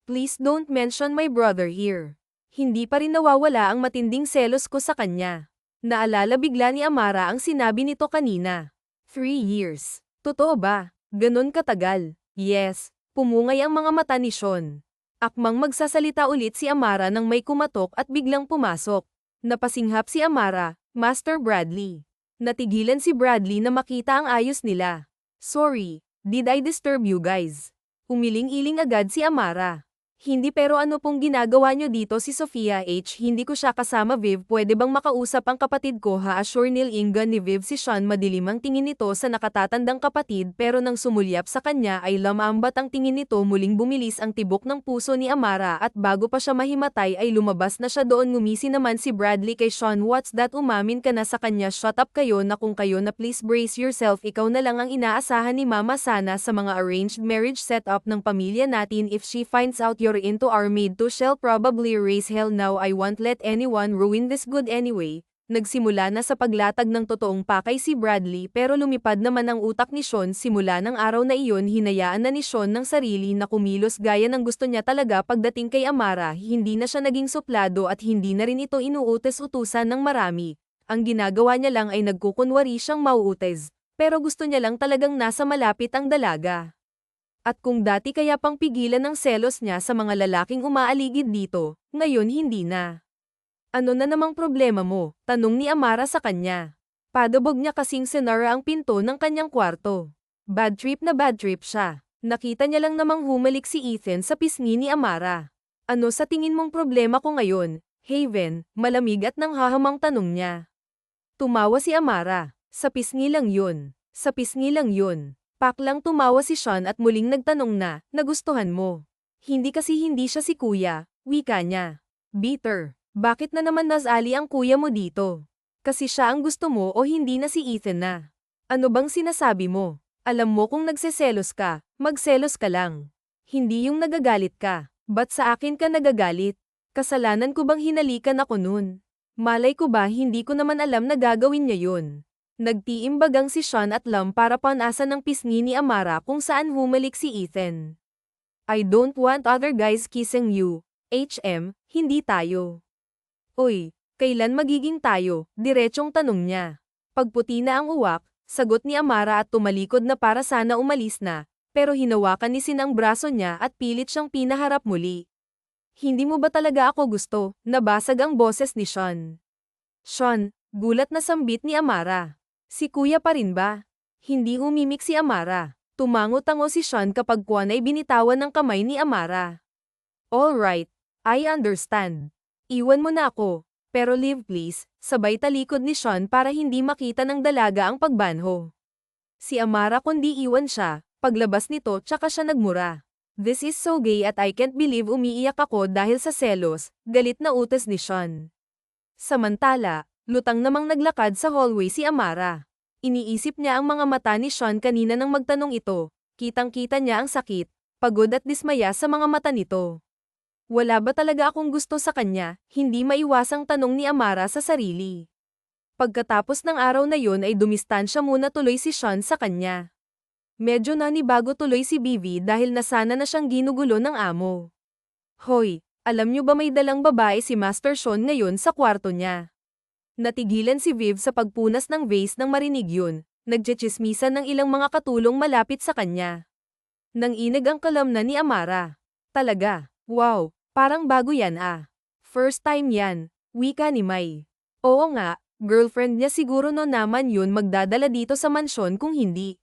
Please don't mention my brother here. Hindi pa rin nawawala ang matinding selos ko sa kanya. Naalala bigla ni Amara ang sinabi nito kanina. 3 years. Totoo ba? Ganon katagal? Yes. Pumungay ang mga mata ni Sean. Akmang magsasalita ulit si Amara nang may kumatok at biglang pumasok. Napasinghap si Amara, Master Bradley. Natigilan si Bradley na makita ang ayos nila. Sorry, did I disturb you guys? Umiling-iling agad si Amara. Hindi pero ano pong ginagawa nyo dito si Sofia H. Hindi ko siya kasama Viv. Pwede bang makausap ang kapatid ko ha? Assure nilingan ni Viv si Sean. Madilim ang tingin nito sa nakatatandang kapatid pero nang sumulyap sa kanya ay lamambat ang tingin nito. Muling bumilis ang tibok ng puso ni Amara at bago pa siya mahimatay ay lumabas na siya doon. Ngumisi naman si Bradley kay Sean. What's that? Umamin ka na sa kanya. Shut up kayo na kung kayo na please brace yourself. Ikaw na lang ang inaasahan ni Mama sana sa mga arranged marriage setup ng pamilya natin. If she finds out you're into our maid to she'll probably raise hell. Now I won't let anyone ruin this good anyway. Nagsimula na sa paglatag ng totoong pakay si Bradley pero lumipad naman ang utak ni Sean simula ng araw na iyon hinayaan na ni Sean ng sarili na kumilos gaya ng gusto niya talaga pagdating kay Amara hindi na siya naging suplado at hindi na rin ito inuutos-utusan ng marami. Ang ginagawa niya lang ay nagkukunwari siyang mauutes, pero gusto niya lang talagang nasa malapit ang dalaga. At kung dati kaya pang pigilan ng selos niya sa mga lalaking umaaligid dito, ngayon hindi na. Ano na namang problema mo? Tanong ni Amara sa kanya. Padabog niya kasing sinara ang pinto ng kanyang kwarto. Bad trip siya. Nakita niya lang namang humalik si Ethan sa pisngi ni Amara. Ano sa tingin mong problema ko ngayon, Haven? Malamig at nanghahamang tanong niya. Tumawa si Amara. Sa pisngi lang yun. Sa pisngi lang yun. Paklang tumawa si Sean at muling nagtanong na, nagustuhan mo. Hindi kasi hindi siya si kuya, wika niya. Bitter. Bakit na naman nasali ang kuya mo dito? Kasi siya ang gusto mo o hindi na si Ethan na? Ano bang sinasabi mo? Alam mo kung nagseselos ka, magselos ka lang. Hindi yung nagagalit ka. Ba't sa akin ka nagagalit? Kasalanan ko bang hinalikan ako nun? Malay ko ba hindi ko naman alam na gagawin niya yun. Nagtiimbagang si Sean at Lam para panasan ng pisngi ni Amara kung saan humalik si Ethan. I don't want other guys kissing you, HM, hindi tayo. Uy, kailan magiging tayo? Diretsong tanong niya. Pagputi na ang uwak, sagot ni Amara at tumalikod na para sana umalis na, pero hinawakan ni Sin ang braso niya at pilit siyang pinaharap muli. Hindi mo ba talaga ako gusto? Nabasag ang boses ni Sean. Sean, gulat na sambit ni Amara. Si kuya pa rin ba? Hindi umimik si Amara. Tumango-tango si Sean kapag kuwan ay binitawan ng kamay ni Amara. Alright, I understand. Iwan mo na ako, pero leave please, sabay talikod ni Sean para hindi makita ng dalaga ang pagbanho. Si Amara kundi iwan siya, paglabas nito tsaka siya nagmura. This is so gay at I can't believe umiiyak ako dahil sa selos, galit na utos ni Sean. Samantala, lutang namang naglakad sa hallway si Amara. Iniisip niya ang mga mata ni Sean kanina nang magtanong ito, kitang-kita niya ang sakit, pagod at dismaya sa mga mata nito. Wala ba talaga akong gusto sa kanya? Hindi maiwasang tanong ni Amara sa sarili. Pagkatapos ng araw na yun ay dumistansya muna tuloy si Sean sa kanya. Medyo nanibago tuloy si Bibi dahil nasana na siyang ginugulo ng amo. Hoy, alam niyo ba may dalang babae si Master Sean ngayon sa kwarto niya? Natigilan si Viv sa pagpunas ng vase nang marinig yun, nagtsitsismisan ng ilang mga katulong malapit sa kanya. Nang inag ang kalamnan ni Amara. Talaga, wow. Parang bago yan ah. First time yan, wika ni Mai. Oo nga, girlfriend niya siguro no naman yun magdadala dito sa mansyon kung hindi.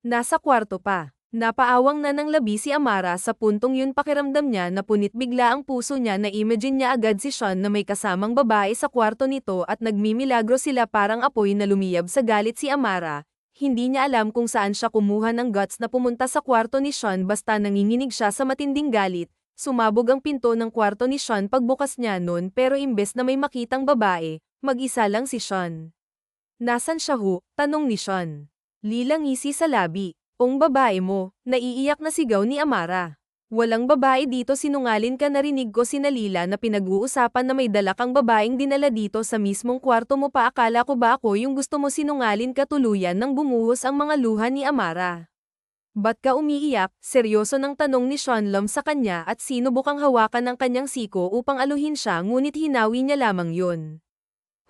Nasa kwarto pa. Napaawang na ng labi si Amara sa puntong yun pakiramdam niya na punit bigla ang puso niya na imagine niya agad si Sean na may kasamang babae sa kwarto nito at nagmimilagro sila parang apoy na lumiyab sa galit si Amara. Hindi niya alam kung saan siya kumuha ng guts na pumunta sa kwarto ni Sean basta nanginginig siya sa matinding galit. Sumabog ang pinto ng kwarto ni Sean pagbukas niya noon pero imbes na may makitang babae, mag-isa lang si Sean. Nasaan siya ho? Tanong ni Sean. Lilangisi sa labi. Ong babae mo, naiiyak na sigaw ni Amara. Walang babae dito sinungalin ka narinig ko si Nalila na pinag-uusapan na may dala kang babaeng dinala dito sa mismong kwarto mo pa akala ko ba ako yung gusto mo sinungalin ka tuluyan nang bumuhos ang mga luha ni Amara. Ba't ka umiiyak? Seryoso ng tanong ni Sean Lam sa kanya at sinubukang hawakan ng kanyang siko upang aluhin siya ngunit hinawi niya lamang yun.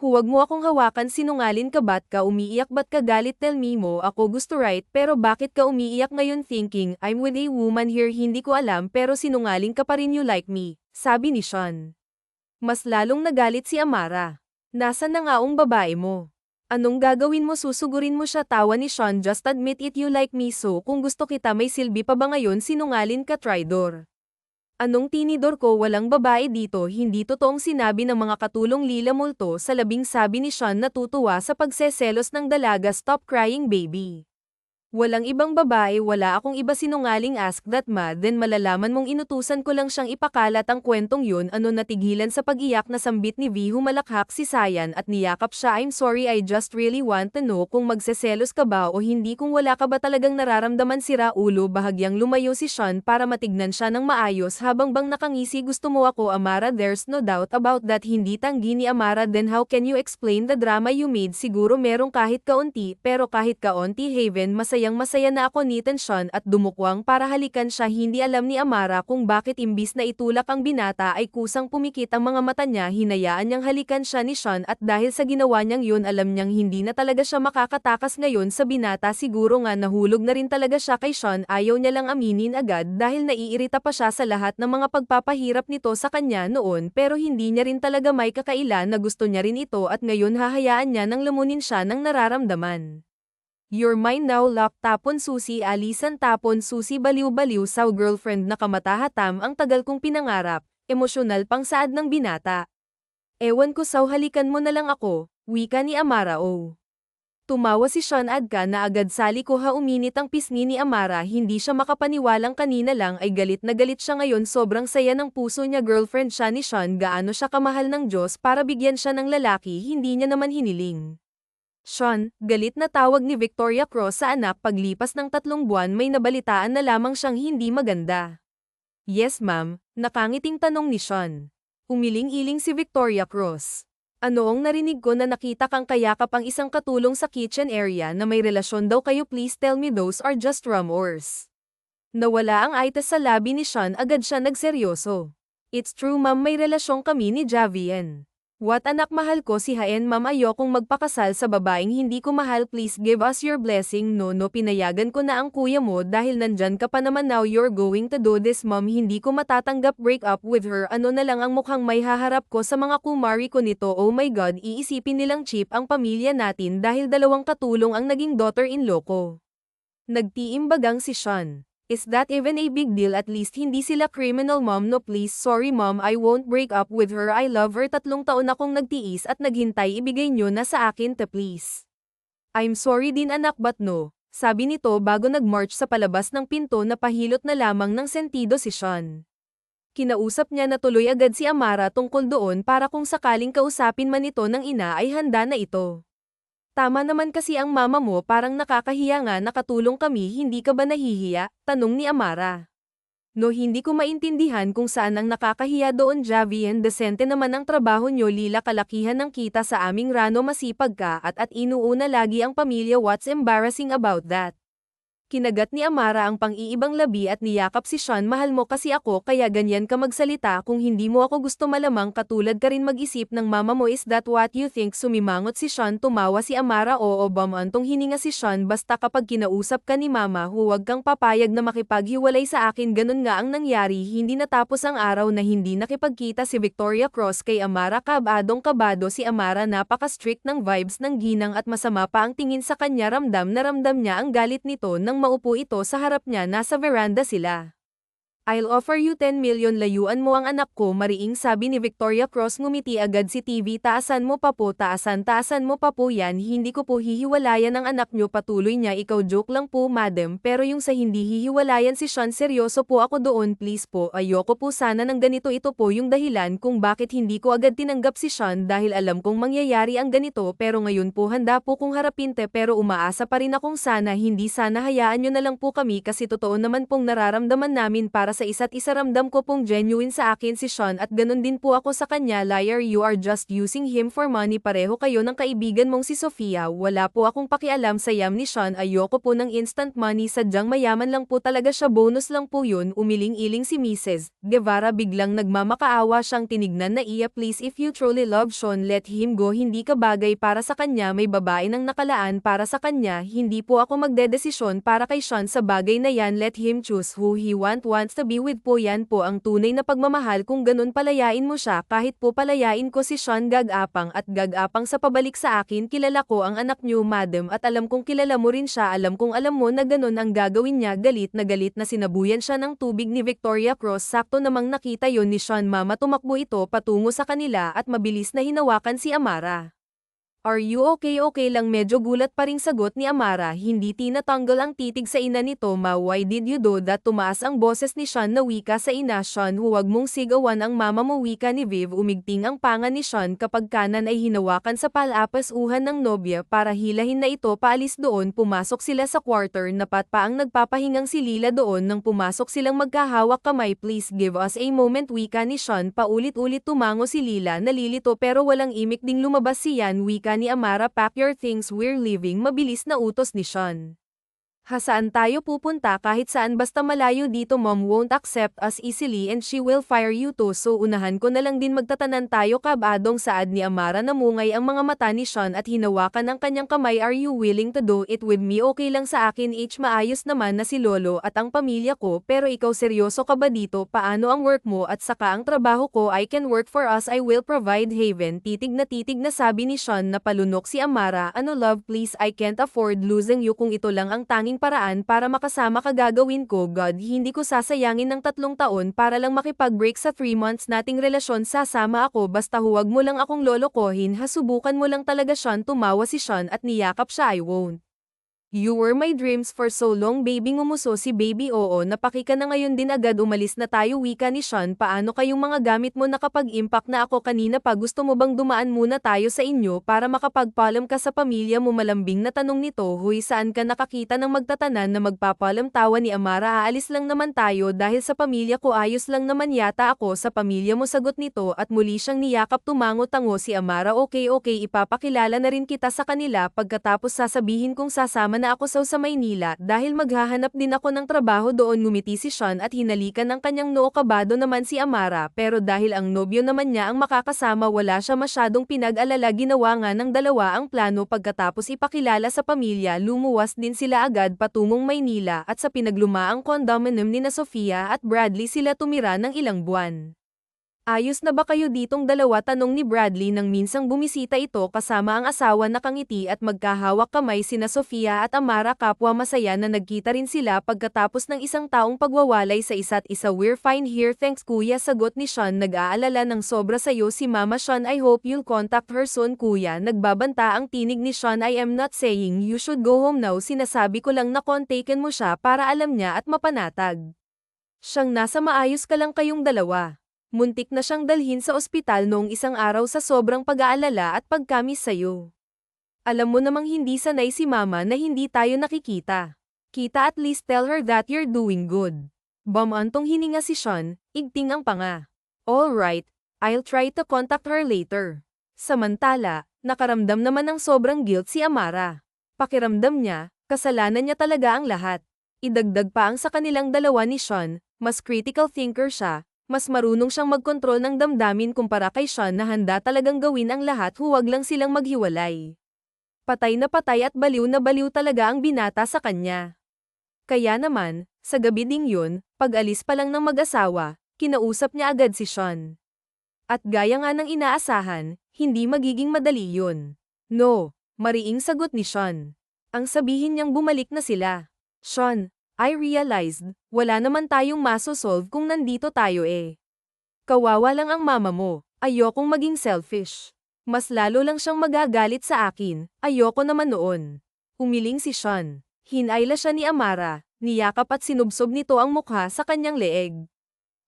Huwag mo akong hawakan sinungalin ka ba't ka umiiyak ba't ka galit tell me mo ako gusto right pero bakit ka umiiyak ngayon thinking I'm with a woman here hindi ko alam pero sinungaling ka pa rin you like me, sabi ni Sean. Mas lalong nagalit si Amara. Nasaan na nga ang babae mo? Anong gagawin mo susugurin mo siya tawa ni Sean just admit it you like me so kung gusto kita may silbi pa ba ngayon sinungalin ka traidor. Anong tinidor ko walang babae dito hindi totoong sinabi ng mga katulong Lila Multo sa labing sabi ni Sean natutuwa sa pagseselos ng dalaga stop crying baby. Walang ibang babae, wala akong iba, sinungaling. Ask that ma, then malalaman mong inutusan ko lang siyang ipakalat ang kwentong yun. Ano, natigilan sa pag-iyak na sambit ni V, humalakhak si Sayan at niyakap siya. I'm sorry, I just really want to know kung magseselos ka ba o hindi, kung wala ka ba talagang nararamdaman. Sira ulo. Bahagyang lumayo si Sean para matignan siya ng maayos habang bang nakangisi. Gusto mo ako, Amara? There's no doubt about that. Hindi tanggi ni Amara. Then how can you explain the drama you made? Siguro merong kahit kaunti, pero kahit kaunti, Haven, masaya na ako ni Sean at dumukwang para halikan siya. Hindi alam ni Amara kung bakit imbis na itulak ang binata ay kusang pumikit ang mga mata niya. Hinayaan niyang halikan siya ni Sean at dahil sa ginawa niyang yun, alam niyang hindi na talaga siya makakatakas ngayon sa binata. Siguro nga nahulog na rin talaga siya kay Sean. Ayaw niya lang aminin agad dahil naiirita pa siya sa lahat ng mga pagpapahirap nito sa kanya noon, pero hindi niya rin talaga may kakailan na gusto niya rin ito at ngayon hahayaan niya nang lamunin siya ng nararamdaman. You're mine now, lock. Tapon susi, alisan. Tapon susi, baliw-baliw saw. Girlfriend na kamatahatam, ang tagal kong pinangarap. Emosyonal pang saad ng binata. Ewan ko saw, halikan mo na lang ako, wika ni Amara. Oh. Tumawa si Sean Adka na agad sali ko. Uminit ang pisngi ni Amara. Hindi siya makapaniwalang kanina lang ay galit na galit siya, ngayon sobrang saya ng puso niya. Girlfriend siya ni Sean, gaano siya kamahal ng Diyos para bigyan siya ng lalaki hindi niya naman hiniling. Sean, galit na tawag ni Victoria Cross sa anak. Paglipas ng 3 buwan may nabalitaan na lamang siyang hindi maganda. Yes ma'am, nakangiting tanong ni Sean. Umiling-iling si Victoria Cross. Anoong narinig ko na nakita kang kayakap ang isang katulong sa kitchen area na may relasyon daw kayo? Please tell me those are just rumors. Nawala ang itas sa labi ni Sean, agad siya nagseryoso. It's true ma'am, may relasyon kami ni Javian. What, anak, mahal ko si Haen ma'am, ayokong magpakasal sa babaeng hindi ko mahal. Please give us your blessing. No, pinayagan ko na ang kuya mo dahil nandyan ka pa naman. Now you're going to do this ma'am, hindi ko matatanggap. Break up with her. Ano na lang ang mukhang may haharap ko sa mga kumari ko nito. Oh my god, iisipin nilang cheap ang pamilya natin dahil 2 katulong ang naging daughter-in-law ko. Nagtiimbagang si Sean. Is that even a big deal? At least hindi sila criminal mom. No please, sorry mom, I won't break up with her. I love her. 3 taon akong nagtiis at naghintay, ibigay nyo na sa akin to please. I'm sorry din anak, but no, sabi nito bago nagmarch sa palabas ng pinto. Napahilot na lamang ng sentido si Sean. Kinausap niya na tuloy agad si Amara tungkol doon para kung sakaling kausapin man ito ng ina ay handa na ito. Tama naman kasi ang mama mo, parang nakakahiya nga, nakatulong kami, hindi ka ba nahihiya? Tanong ni Amara. No, hindi ko maintindihan kung saan ang nakakahiya doon. Javian, desente naman ang trabaho nyo. Lila, kalakihan ng kita sa aming rano, masipag ka at inuuna lagi ang pamilya. What's embarrassing about that? Kinagat ni Amara ang pang-iibang labi at niyakap si Sean. Mahal mo kasi ako kaya ganyan ka magsalita. Kung hindi mo ako gusto, malamang katulad ka rin mag-isip ng mama mo. Is that what you think? Sumimangot si Sean. Tumawa si Amara. Oo, bamantong hininga si Sean. Basta kapag kinausap ka ni mama, huwag kang papayag na makipaghiwalay sa akin. Ganun nga ang nangyari. Hindi natapos ang araw na hindi nakipagkita si Victoria Cross kay Amara. Kabadong-kabado si Amara. Napaka-strict ng vibes ng ginang at masama pa ang tingin sa kanya. Ramdam na ramdam niya ang galit nito nang maupo ito sa harap niya. Nasa veranda sila. I'll offer you 10 million, layuan mo ang anak ko, mariing sabi ni Victoria Cross. Ngumiti agad si TV. Taasan mo pa po, taasan mo pa po yan. Hindi ko po hihiwalayan ang anak nyo, patuloy niya. Ikaw, joke lang po madam, pero yung sa hindi hihiwalayan si Sean, seryoso po ako doon. Please po, ayoko po sana ng ganito. Ito po yung dahilan kung bakit hindi ko agad tinanggap si Sean, dahil alam kong mangyayari ang ganito, pero ngayon po handa po kong harapin pero umaasa pa rin akong sana hayaan nyo na lang po kami kasi totoo naman pong nararamdaman namin para sa isa't isa. Ramdam ko pong genuine sa akin si Sean at ganun din po ako sa kanya. Liar, you are just using him for money. Pareho kayo ng kaibigan mong si Sofia. Wala po akong pakialam sa yam ni Sean. Ayoko po ng instant money, sadyang mayaman lang po talaga siya, bonus lang po yun. Umiling-iling si Mrs. Guevara. Biglang nagmamakaawa siyang tinignan na iya. Please, if you truly love Sean, let him go. Hindi ka bagay para sa kanya, may babae nang nakalaan para sa kanya. Hindi po ako magdedesisyon para kay Sean sa bagay na yan. Let him choose who he wants to be with po. Yan po ang tunay na pagmamahal. Kung ganun, palayain mo siya. Kahit po palayain ko si Sean, gag-apang sa pabalik sa akin. Kilala ko ang anak niyo madam at alam kong kilala mo rin siya. Alam kong alam mo na ganun ang gagawin niya. Galit na sinabuyan siya ng tubig ni Victoria Cross. Sakto namang nakita yon ni Sean. Mama, tumakbo ito patungo sa kanila at mabilis na hinawakan si Amara. Are you okay? Okay lang, medyo gulat pa ring sagot ni Amara, hindi tinatanggal ang titig sa ina nito. Why did you do that? Tumaas ang boses ni Sean na wika sa ina. Sean, huwag mong sigawan ang mama mo, wika ni Viv. Umigting ang panga ni Sean kapag kanan ay hinawakan sa palapasuhan ng nobya para hilahin na ito paalis doon. Pumasok sila sa quarter, napat pa ang nagpapahingang si Lila doon nang pumasok silang magkahawak kamay. Please give us a moment, wika ni Sean. Paulit-ulit tumango si Lila, nalilito pero walang imik ding lumabas si Yan. Wika ni Amara, pack your things, we're leaving. Mabilis na utos ni Sean. Saan tayo pupunta? Kahit saan basta malayo dito. Mom won't accept us easily and she will fire you too, so unahan ko na lang din. Magtatanan tayo. Kabadong saad ni Amara. Namungay ang mga mata ni Sean at hinawakan ang kanyang kamay. Are you willing to do it with me? Okay lang sa akin. Maayos naman na si Lolo at ang pamilya ko, pero ikaw seryoso ka ba dito? Paano ang work mo at saka ang trabaho ko? I can work for us, I will provide haven. Titig na sabi ni Sean na palunok si Amara. Ano love, please, I can't afford losing you. Kung ito lang ang tanging paraan para makasama ka, gagawin ko. God, hindi ko sasayangin ng 3 taon para lang makipag-break sa 3 months nating relasyon. Sasama ako, basta huwag mo lang akong lolokohin. Subukan mo lang talaga. Sean, tumawa si Sean at niyakap siya. I won't. You were my dreams for so long, baby. Ngumuso si baby. Oo, napaki ka na ngayon din agad. Umalis na tayo, wika ni Sean. Paano kayong mga gamit mo? Nakapag-impact na ako kanina pa. Gusto mo bang dumaan muna tayo sa inyo para makapagpaalam ka sa pamilya mo? Malambing na tanong nito. Huy, saan ka nakakita ng magtatanan na magpapaalam? Tawa ni Amara. Aalis lang naman tayo dahil sa pamilya ko. Ayos lang naman yata ako sa pamilya mo, sagot nito at muli siyang niyakap. Tumango-tango si Amara. Okay, ipapakilala na rin kita sa kanila pagkatapos sasabihin kong sasama na ako sa Maynila dahil maghahanap din ako ng trabaho doon. Ngumiti si Sean at hinalikan ng kanyang noo. Kabado naman si Amara, pero dahil ang nobyo naman niya ang makakasama, wala siya masyadong pinag-alala. Ginawa nga ng dalawa ang plano. Pagkatapos ipakilala sa pamilya, lumuwas din sila agad patungong Maynila at sa pinaglumaang condominium ni na Sofia at Bradley sila tumira ng ilang buwan. Ayos na ba kayo ditong dalawa? Tanong ni Bradley nang minsang bumisita ito kasama ang asawa. Nakangiti at magkahawak kamay sina Sofia at Amara. Kapwa masaya na nagkita rin sila pagkatapos ng isang taong pagwawalay sa isa't isa. We're fine here, thanks kuya, sagot ni Sean. Nag-aalala ng sobra sayo si Mama. Sean, I hope you'll contact her soon kuya. Nagbabanta ang tinig ni Sean. I am not saying you should go home now. Sinasabi ko lang na kontaken mo siya para alam niya at mapanatag siyang nasa maayos ka lang kayong dalawa. Muntik na siyang dalhin sa ospital noong isang araw sa sobrang pag-aalala at pagkamis sayo. Alam mo namang hindi sanay si Mama na hindi tayo nakikita. Kita, at least tell her that you're doing good. Bamantong hininga si Sean, igting ang panga. Alright, I'll try to contact her later. Samantala, nakaramdam naman ng sobrang guilt si Amara. Pakiramdam niya, kasalanan niya talaga ang lahat. Idagdag pa ang sa kanilang dalawa ni Sean, mas critical thinker siya. Mas marunong siyang magkontrol ng damdamin kumpara kay Sean na handa talagang gawin ang lahat. Huwag lang silang maghiwalay. Patay na patay at baliw na baliw talaga ang binata sa kanya. Kaya naman, sa gabi ding yun, pag-alis pa lang ng mag-asawa, kinausap niya agad si Sean. At gaya nga ng inaasahan, hindi magiging madali yun. No, mariing sagot ni Sean. Ang sabihin niyang bumalik na sila. Sean, I realized, wala naman tayong masosolve kung nandito tayo eh. Kawawa lang ang mama mo, ayokong maging selfish. Mas lalo lang siyang magagalit sa akin, ayoko naman noon. Umiling si Sean. Hinayla siya ni Amara, niyakap at sinubsob nito ang mukha sa kanyang leeg.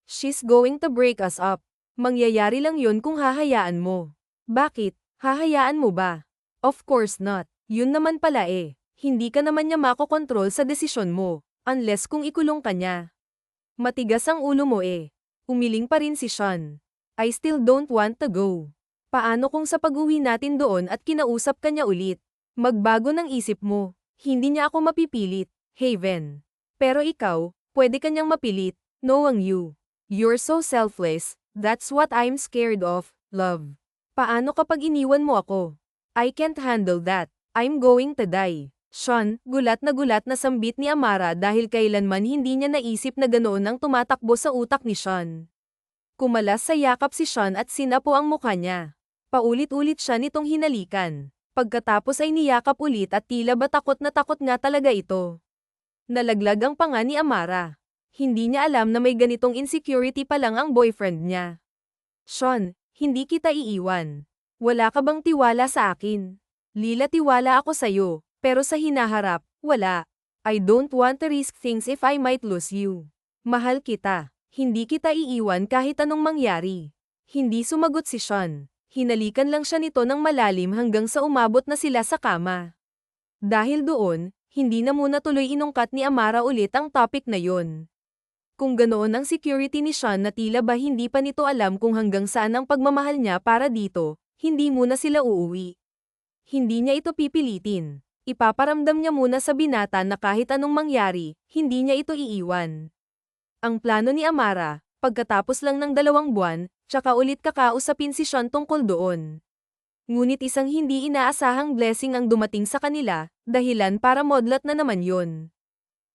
She's going to break us up. Mangyayari lang yun kung hahayaan mo. Bakit? Hahayaan mo ba? Of course not. Yun naman pala eh. Hindi ka naman niya makokontrol sa desisyon mo. Unless kung ikulong ka niya. Matigas ang ulo mo eh. Umiling pa rin si Sean. I still don't want to go. Paano kung sa pag-uwi natin doon at kinausap ka niya ulit? Magbago ng isip mo. Hindi niya ako mapipilit, Haven. Pero ikaw, pwede ka niyang mapilit, knowing you. You're so selfless, that's what I'm scared of, love. Paano kapag iniwan mo ako? I can't handle that. I'm going to die. Sean, gulat na sambit ni Amara dahil kailanman hindi niya naisip na ganoon ang tumatakbo sa utak ni Sean. Kumalas sa yakap si Sean at sinapo ang mukha niya. Paulit-ulit siya nitong hinalikan. Pagkatapos ay niyakap ulit at tila ba takot na takot nga talaga ito. Nalaglag ang panga ni Amara. Hindi niya alam na may ganitong insecurity pa lang ang boyfriend niya. Sean, hindi kita iiwan. Wala ka bang tiwala sa akin? Lila, tiwala ako sa'yo, pero sa hinaharap, wala. I don't want to risk things if I might lose you. Mahal kita. Hindi kita iiwan kahit anong mangyari. Hindi sumagot si Sean. Hinalikan lang siya nito ng malalim hanggang sa umabot na sila sa kama. Dahil doon, hindi na muna tuloy inungkat ni Amara ulit ang topic na yon. Kung ganoon ang security ni Sean na tila ba hindi pa nito alam kung hanggang saan ang pagmamahal niya para dito, hindi muna sila uuwi. Hindi niya ito pipilitin. Ipaparamdam niya muna sa binata na kahit anong mangyari, hindi niya ito iiwan. Ang plano ni Amara, pagkatapos lang ng 2 buwan, tsaka ulit kakausapin si Sean tungkol doon. Ngunit isang hindi inaasahang blessing ang dumating sa kanila, dahilan para modlat na naman yon.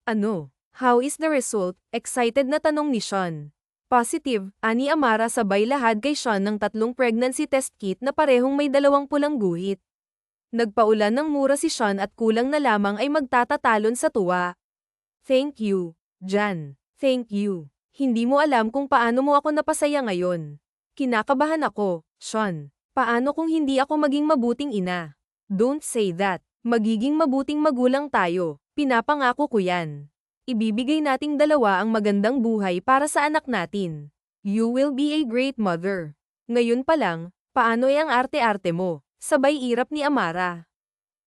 Ano? How is the result? Excited na tanong ni Sean. Positive, ani Amara sabay lahad kay Sean ng 3 pregnancy test kit na parehong may 2 pulang guhit. Nagpaulan ng mura si Sean at kulang na lamang ay magtatatalon sa tuwa. Thank you, Jan. Thank you. Hindi mo alam kung paano mo ako napasaya ngayon. Kinakabahan ako, Sean. Paano kung hindi ako maging mabuting ina? Don't say that. Magiging mabuting magulang tayo. Pinapangako ko yan. Ibibigay nating 2 ang magandang buhay para sa anak natin. You will be a great mother. Ngayon pa lang, paano ang arte-arte mo? Sabay irap ni Amara.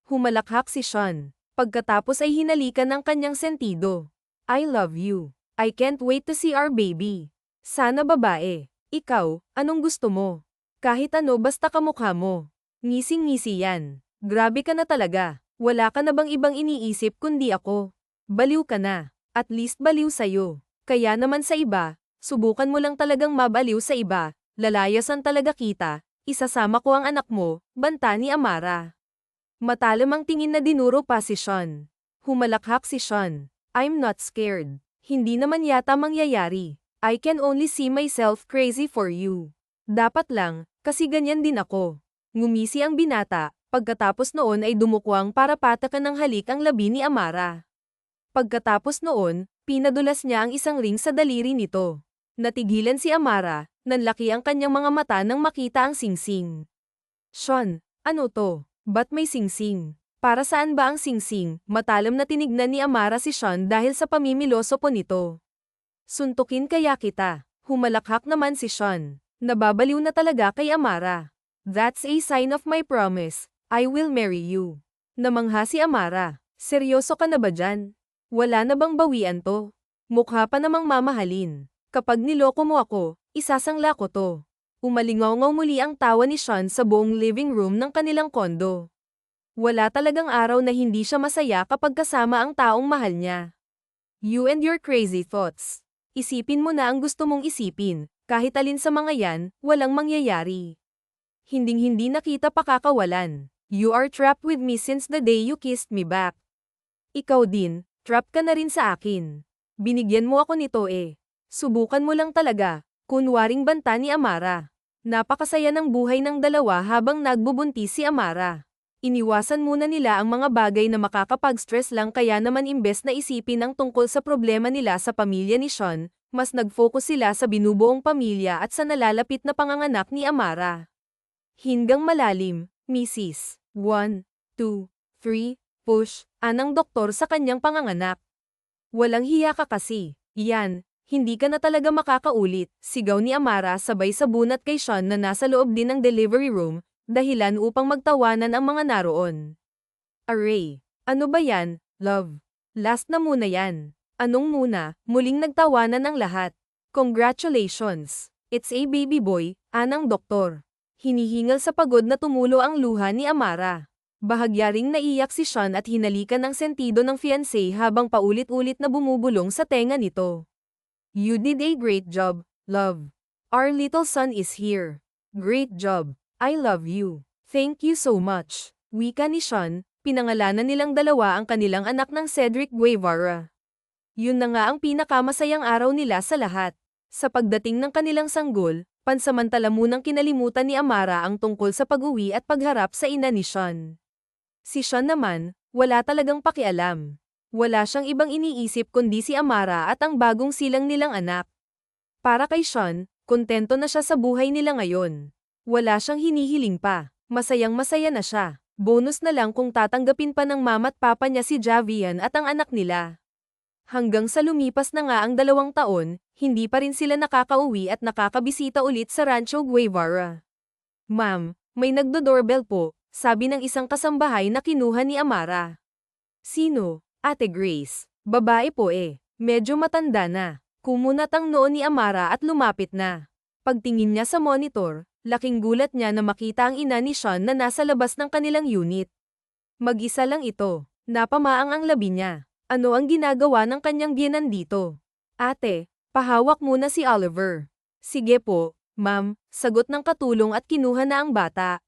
Humalakhak si Sean. Pagkatapos ay hinalikan ng kanyang sentido. I love you. I can't wait to see our baby. Sana babae. Ikaw, anong gusto mo? Kahit ano basta kamukha mo. Ngising-ngisi yan. Grabe ka na talaga. Wala ka na bang ibang iniisip kundi ako? Baliw ka na. At least baliw sa'yo. Kaya naman sa iba, subukan mo lang talagang mabaliw sa iba. Lalayasan talaga kita. Isasama ko ang anak mo, banta ni Amara. Matalam ang tingin na dinuro pa si Sean. Humalakhak si Sean. I'm not scared. Hindi naman yata mangyayari. I can only see myself crazy for you. Dapat lang, kasi ganyan din ako. Ngumisi ang binata, pagkatapos noon ay dumukwang para patakan ng halik ang labi ni Amara. Pagkatapos noon, pinadulas niya ang isang ring sa daliri nito. Natigilan si Amara, nanlaki ang kanyang mga mata nang makita ang singsing. Sean, ano to? Ba't may singsing? Para saan ba ang singsing? Matalam na tinignan ni Amara si Sean dahil sa pamimiloso po nito. Suntukin kaya kita. Humalakhak naman si Sean. Nababaliw na talaga kay Amara. That's a sign of my promise. I will marry you. Namangha si Amara. Seryoso ka na ba dyan? Wala na bang bawian to? Mukha pa namang mamahalin. Kapag niloko mo ako, isasangla ko to. Umalingaw-ngaw muli ang tawa ni Sean sa buong living room ng kanilang kondo. Wala talagang araw na hindi siya masaya kapag kasama ang taong mahal niya. You and your crazy thoughts. Isipin mo na ang gusto mong isipin, kahit alin sa mga yan, walang mangyayari. Hinding-hindi na kita pakakawalan. You are trapped with me since the day you kissed me back. Ikaw din, trap ka na rin sa akin. Binigyan mo ako nito eh. Subukan mo lang talaga, kunwaring banta ni Amara. Napakasaya ng buhay ng dalawa habang nagbubuntis si Amara. Iniwasan muna nila ang mga bagay na makakapag-stress lang kaya naman imbes na isipin ang tungkol sa problema nila sa pamilya ni Sean, mas nag-focus sila sa binubuong pamilya at sa nalalapit na panganganak ni Amara. Hinggang malalim, Mrs. 1, 2, 3, push, anang doktor sa kanyang panganganak. Walang hiya ka kasi. Yan, hindi ka na talaga makakaulit, sigaw ni Amara sabay sabunat kay Sean na nasa loob din ng delivery room, dahilan upang magtawanan ang mga naroon. Aray, ano ba yan, love? Last na muna yan. Anong muna? Muling nagtawanan ang lahat. Congratulations. It's a baby boy, anang doktor. Hinihingal sa pagod na tumulo ang luha ni Amara. Bahagya ring naiyak si Sean at hinalikan ang sentido ng fiancé habang paulit-ulit na bumubulong sa tenga nito. You did a great job, love. Our little son is here. Great job. I love you. Thank you so much. Wika ni Sean, pinangalanan nilang dalawa ang kanilang anak ng Cedric Guevara. Yun na nga ang pinakamasayang araw nila sa lahat. Sa pagdating ng kanilang sanggol, pansamantala munang kinalimutan ni Amara ang tungkol sa pag-uwi at pagharap sa ina ni Sean. Si Sean naman, wala talagang pakialam. Wala siyang ibang iniisip kundi si Amara at ang bagong silang nilang anak. Para kay Sean, kontento na siya sa buhay nila ngayon. Wala siyang hinihiling pa, masayang-masaya na siya. Bonus na lang kung tatanggapin pa ng mama't papa niya si Javian at ang anak nila. Hanggang sa lumipas na nga ang 2 taon, hindi pa rin sila nakakauwi at nakakabisita ulit sa Rancho Guevara. Ma'am, may nagdo-doorbell po, sabi ng isang kasambahay na kinuha ni Amara. Sino? Ate Grace. Babae po eh. Medyo matanda na. Kumunat ang noo ni Amara at lumapit na. Pagtingin niya sa monitor, laking gulat niya na makita ang ina ni Sean na nasa labas ng kanilang unit. Mag-isa lang ito. Napamaang ang labi niya. Ano ang ginagawa ng kanyang biyenan dito? Ate, pahawak muna si Oliver. Sige po, ma'am, sagot ng katulong at kinuha na ang bata.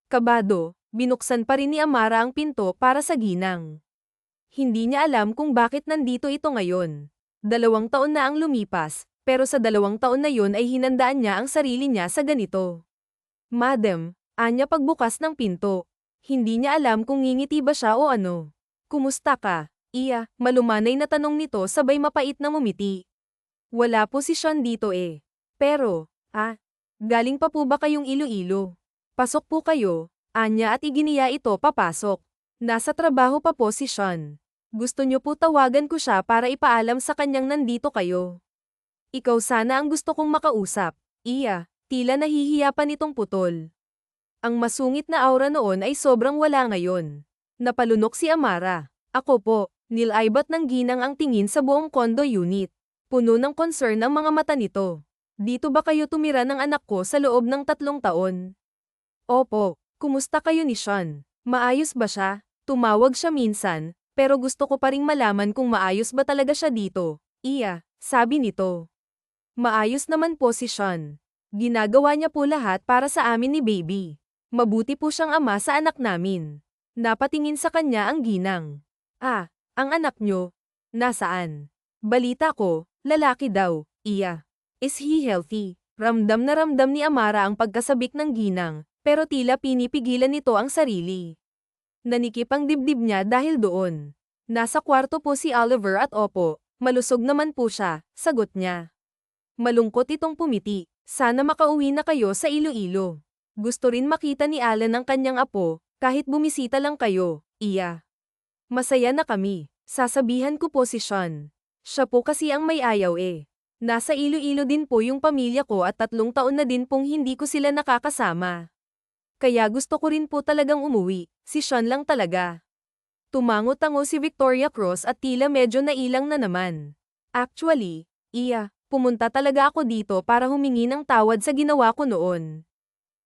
Kabado, binuksan pa rin ni Amara ang pinto para sa ginang. Hindi niya alam kung bakit nandito ito ngayon. 2 taon na ang lumipas, pero sa 2 taon na yun ay hinandaan niya ang sarili niya sa ganito. Madam, anya pagbukas ng pinto. Hindi niya alam kung ngingiti ba siya o ano. Kumusta ka? Iya, malumanay na tanong nito sabay mapait na ngumiti. Wala po si Sean dito eh. Pero, galing pa po ba kayong Iloilo? Pasok po kayo, anya at iginiya ito papasok. Nasa trabaho pa po si Sean. Gusto niyo po tawagan ko siya para ipaalam sa kanyang nandito kayo. Ikaw sana ang gusto kong makausap. Iya, tila nahihiya pa nitong putol. Ang masungit na aura noon ay sobrang wala ngayon. Napalunok si Amara. Ako po, nilaibat ng ginang ang tingin sa buong condo unit. Puno ng concern ang mga mata nito. Dito ba kayo tumira ng anak ko sa loob ng 3 taon? Opo, kumusta kayo ni Sean? Maayos ba siya? Tumawag siya minsan, pero gusto ko pa ring malaman kung maayos ba talaga siya dito. Iya, sabi nito. Maayos naman po si Sean. Ginagawa niya po lahat para sa amin ni baby. Mabuti po siyang ama sa anak namin. Napatingin sa kanya ang ginang. Ang anak niyo? Nasaan? Balita ko, lalaki daw. Iya. Is he healthy? Ramdam na ramdam ni Amara ang pagkasabik ng ginang, pero tila pinipigilan nito ang sarili. Nanikip ang dibdib niya dahil doon. Nasa kwarto po si Oliver at opo, malusog naman po siya, sagot niya. Malungkot itong pumiti. Sana makauwi na kayo sa Iloilo. Gusto rin makita ni Alan ang kanyang apo, kahit bumisita lang kayo. Iya. Masaya na kami. Sasabihan ko po si Sean. Siya po kasi ang may ayaw eh. Nasa Iloilo din po yung pamilya ko at 3 taon na din pong hindi ko sila nakakasama. Kaya gusto ko rin po talagang umuwi, si Sean lang talaga. Tumango-tango si Victoria Cross at tila medyo nailang na naman. Actually, iya, pumunta talaga ako dito para humingi ng tawad sa ginawa ko noon.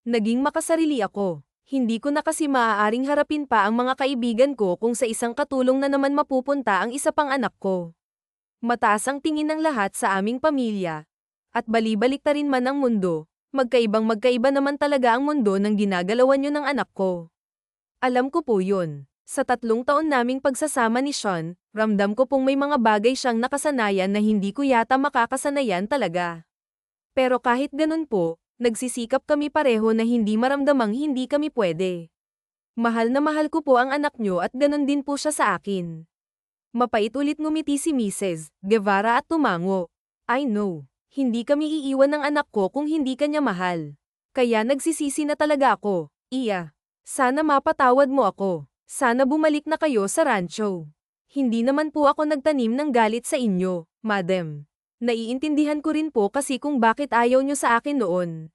Naging makasarili ako. Hindi ko na kasi maaaring harapin pa ang mga kaibigan ko kung sa isang katulong na naman mapupunta ang isa pang anak ko. Mataas ang tingin ng lahat sa aming pamilya. At balibalik ta rin man ang mundo. Magkaibang-magkaiba naman talaga ang mundo ng ginagalawan nyo ng anak ko. Alam ko po yun. Sa 3 taon naming pagsasama ni Sean, ramdam ko pong may mga bagay siyang nakasanayan na hindi ko yata makakasanayan talaga. Pero kahit ganun po, nagsisikap kami pareho na hindi maramdamang hindi kami pwede. Mahal na mahal ko po ang anak nyo at ganun din po siya sa akin. Mapait ulit ngumiti si Mrs. Guevara at tumango. I know. Hindi kami iiwan ng anak ko kung hindi kanya mahal. Kaya nagsisisi na talaga ako. Iya. Sana mapatawad mo ako. Sana bumalik na kayo sa rancho. Hindi naman po ako nagtanim ng galit sa inyo, madam. Naiintindihan ko rin po kasi kung bakit ayaw nyo sa akin noon.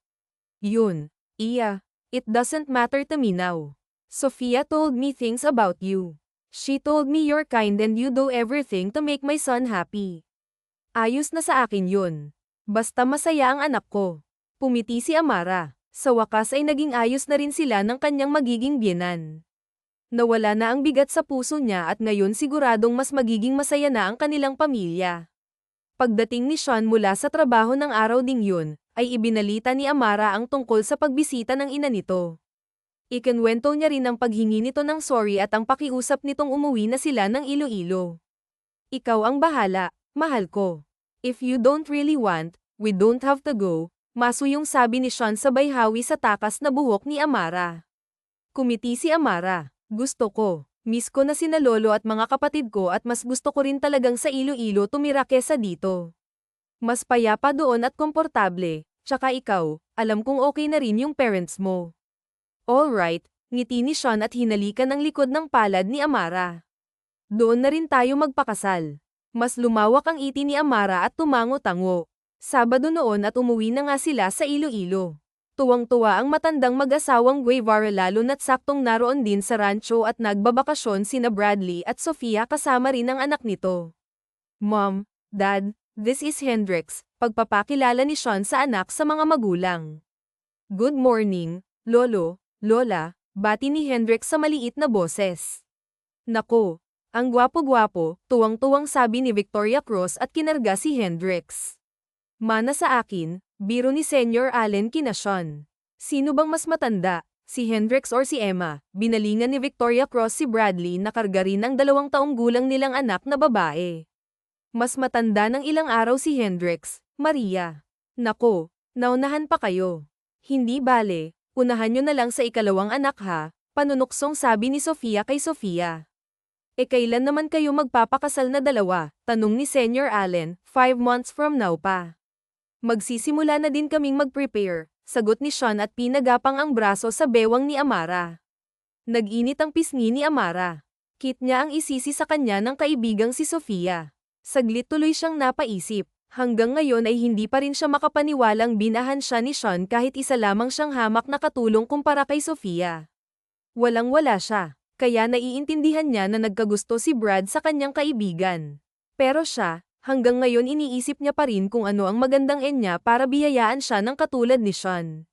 Yun. Iya. It doesn't matter to me now. Sophia told me things about you. She told me you're kind and you do everything to make my son happy. Ayos na sa akin yun. Basta masaya ang anak ko. Pumiti si Amara. Sa wakas ay naging ayos na rin sila ng kanyang magiging biyenan. Nawala na ang bigat sa puso niya at ngayon siguradong mas magiging masaya na ang kanilang pamilya. Pagdating ni Sean mula sa trabaho ng araw ding yun, ay ibinalita ni Amara ang tungkol sa pagbisita ng ina nito. Ikinwento niya rin ang paghingi nito ng sorry at ang pakiusap nitong umuwi na sila ng Iloilo. Ikaw ang bahala, mahal ko. If you don't really want, we don't have to go, masuyong sabi ni Sean sabay hawi sa takas na buhok ni Amara. Kumiti si Amara. Gusto ko. Miss ko na sina lolo at mga kapatid ko at mas gusto ko rin talagang sa Iloilo tumira kesa dito. Mas payapa doon at komportable, tsaka ikaw, alam kong okay na rin yung parents mo. Alright, Ngiti ni Sean at hinalikan ang likod ng palad ni Amara. Doon na rin tayo magpakasal. Mas lumawak ang iti ni Amara at tumango-tango. Sabado noon at umuwi na nga sila sa Iloilo. Tuwang-tuwa ang matandang mag-asawang Guevara lalo na't saktong naroon din sa rancho at nagbabakasyon sina Bradley at Sofia kasama rin ang anak nito. Mom, Dad, this is Hendrix, pagpapakilala ni Sean sa anak sa mga magulang. Good morning, Lolo, Lola, bati ni Hendrix sa maliit na boses. Nako, ang gwapo-gwapo, tuwang-tuwang sabi ni Victoria Cruz at kinarga si Hendrix. Mana sa akin, biro ni Senior Allen kina Sean. Sino bang mas matanda, si Hendrix or si Emma? Binalingan ni Victoria Cruz si Bradley na karga rin ang 2 taong gulang nilang anak na babae. Mas matanda ng ilang araw si Hendrix, Maria. Nako, naunahan pa kayo. Hindi bale, unahan nyo na lang sa ikalawang anak ha, panunuksong sabi ni Sofia kay Sofia. E kailan naman kayo magpapakasal na dalawa? Tanong ni Senior Allen, 5 months from now pa. Magsisimula na din kaming mag-prepare, sagot ni Sean at pinagapang ang braso sa bewang ni Amara. Nag-init ang pisngi ni Amara. Kit niya ang isisi sa kanya ng kaibigang si Sofia. Saglit tuloy siyang napaisip. Hanggang ngayon ay hindi pa rin siya makapaniwalang binahan siya ni Sean kahit isa lamang siyang hamak na katulong kumpara kay Sofia. Walang-wala siya. Kaya naiintindihan niya na nagkagusto si Brad sa kanyang kaibigan. Pero siya, hanggang ngayon iniisip niya pa rin kung ano ang magandang niya para biyayaan siya ng katulad ni Sean.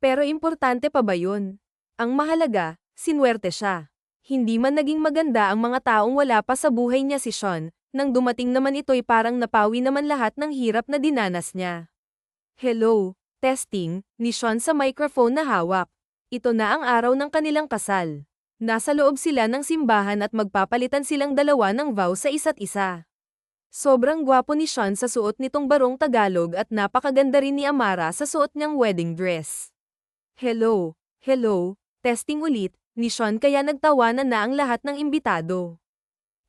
Pero importante pa ba yun? Ang mahalaga, sinuwerte siya. Hindi man naging maganda ang mga taong wala pa sa buhay niya si Sean, nang dumating naman ito'y parang napawi naman lahat ng hirap na dinanas niya. Hello, testing, ni Sean sa microphone na hawak. Ito na ang araw ng kanilang kasal. Nasa loob sila ng simbahan at magpapalitan silang dalawa ng vow sa isa't isa. Sobrang gwapo ni Sean sa suot nitong barong Tagalog at napakaganda rin ni Amara sa suot niyang wedding dress. Hello, testing ulit, ni Sean kaya nagtawanan na ang lahat ng imbitado.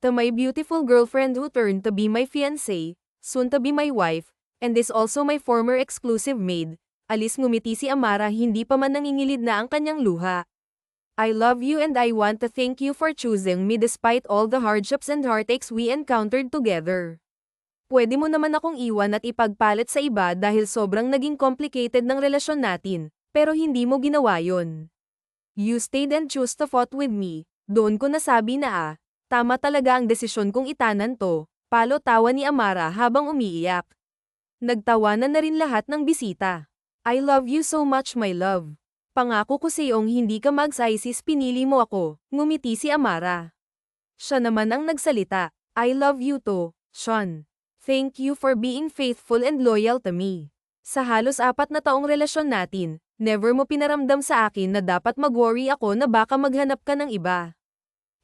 To my beautiful girlfriend who turned to be my fiancé, soon to be my wife, and is also my former exclusive maid, alis ngumiti si Amara hindi pa man nangingilid na ang kanyang luha. I love you and I want to thank you for choosing me despite all the hardships and heartaches we encountered together. Pwede mo naman akong iwan at ipagpalit sa iba dahil sobrang naging complicated ng relasyon natin, pero hindi mo ginawa yon. You stayed and chose to fought with me. Doon ko nasabi na tama talaga ang desisyon kong itanan to, palo tawa ni Amara habang umiiyak. Nagtawanan na rin lahat ng bisita. I love you so much my love. Pangako ko sa'yong hindi ka mag-ISIS pinili mo ako, ngumiti si Amara. Siya naman ang nagsalita, I love you to, Sean. Thank you for being faithful and loyal to me. Sa halos 4 na taong relasyon natin, never mo pinaramdam sa akin na dapat mag-worry ako na baka maghanap ka ng iba.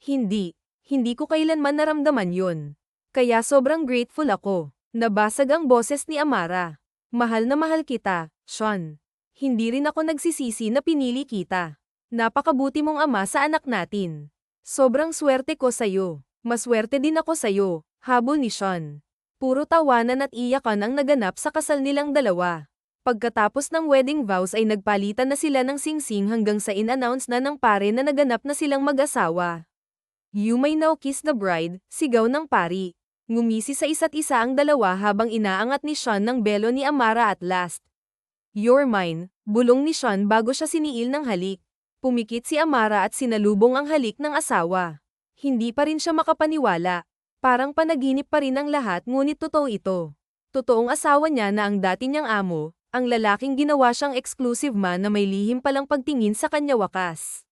Hindi ko kailanman naramdaman yun. Kaya sobrang grateful ako. Nabasag ang boses ni Amara. Mahal na mahal kita, Sean. Hindi rin ako nagsisisi na pinili kita. Napakabuti mong ama sa anak natin. Sobrang swerte ko sa'yo. Maswerte din ako sa'yo, habol ni Sean. Puro tawanan at iyakan ang naganap sa kasal nilang dalawa. Pagkatapos ng wedding vows ay nagpalitan na sila ng singsing hanggang sa in-announce na ng pare na naganap na silang mag-asawa. You may now kiss the bride, sigaw ng pari. Ngumisi sa isa't isa ang dalawa habang inaangat ni Sean ng belo ni Amara at last. You're mine, bulong ni Sean bago siya siniil ng halik. Pumikit si Amara at sinalubong ang halik ng asawa. Hindi pa rin siya makapaniwala. Parang panaginip pa rin ang lahat ngunit totoo ito. Totoong asawa niya na ang dati niyang amo, ang lalaking ginawa siyang exclusive man na may lihim palang pagtingin sa kanya wakas.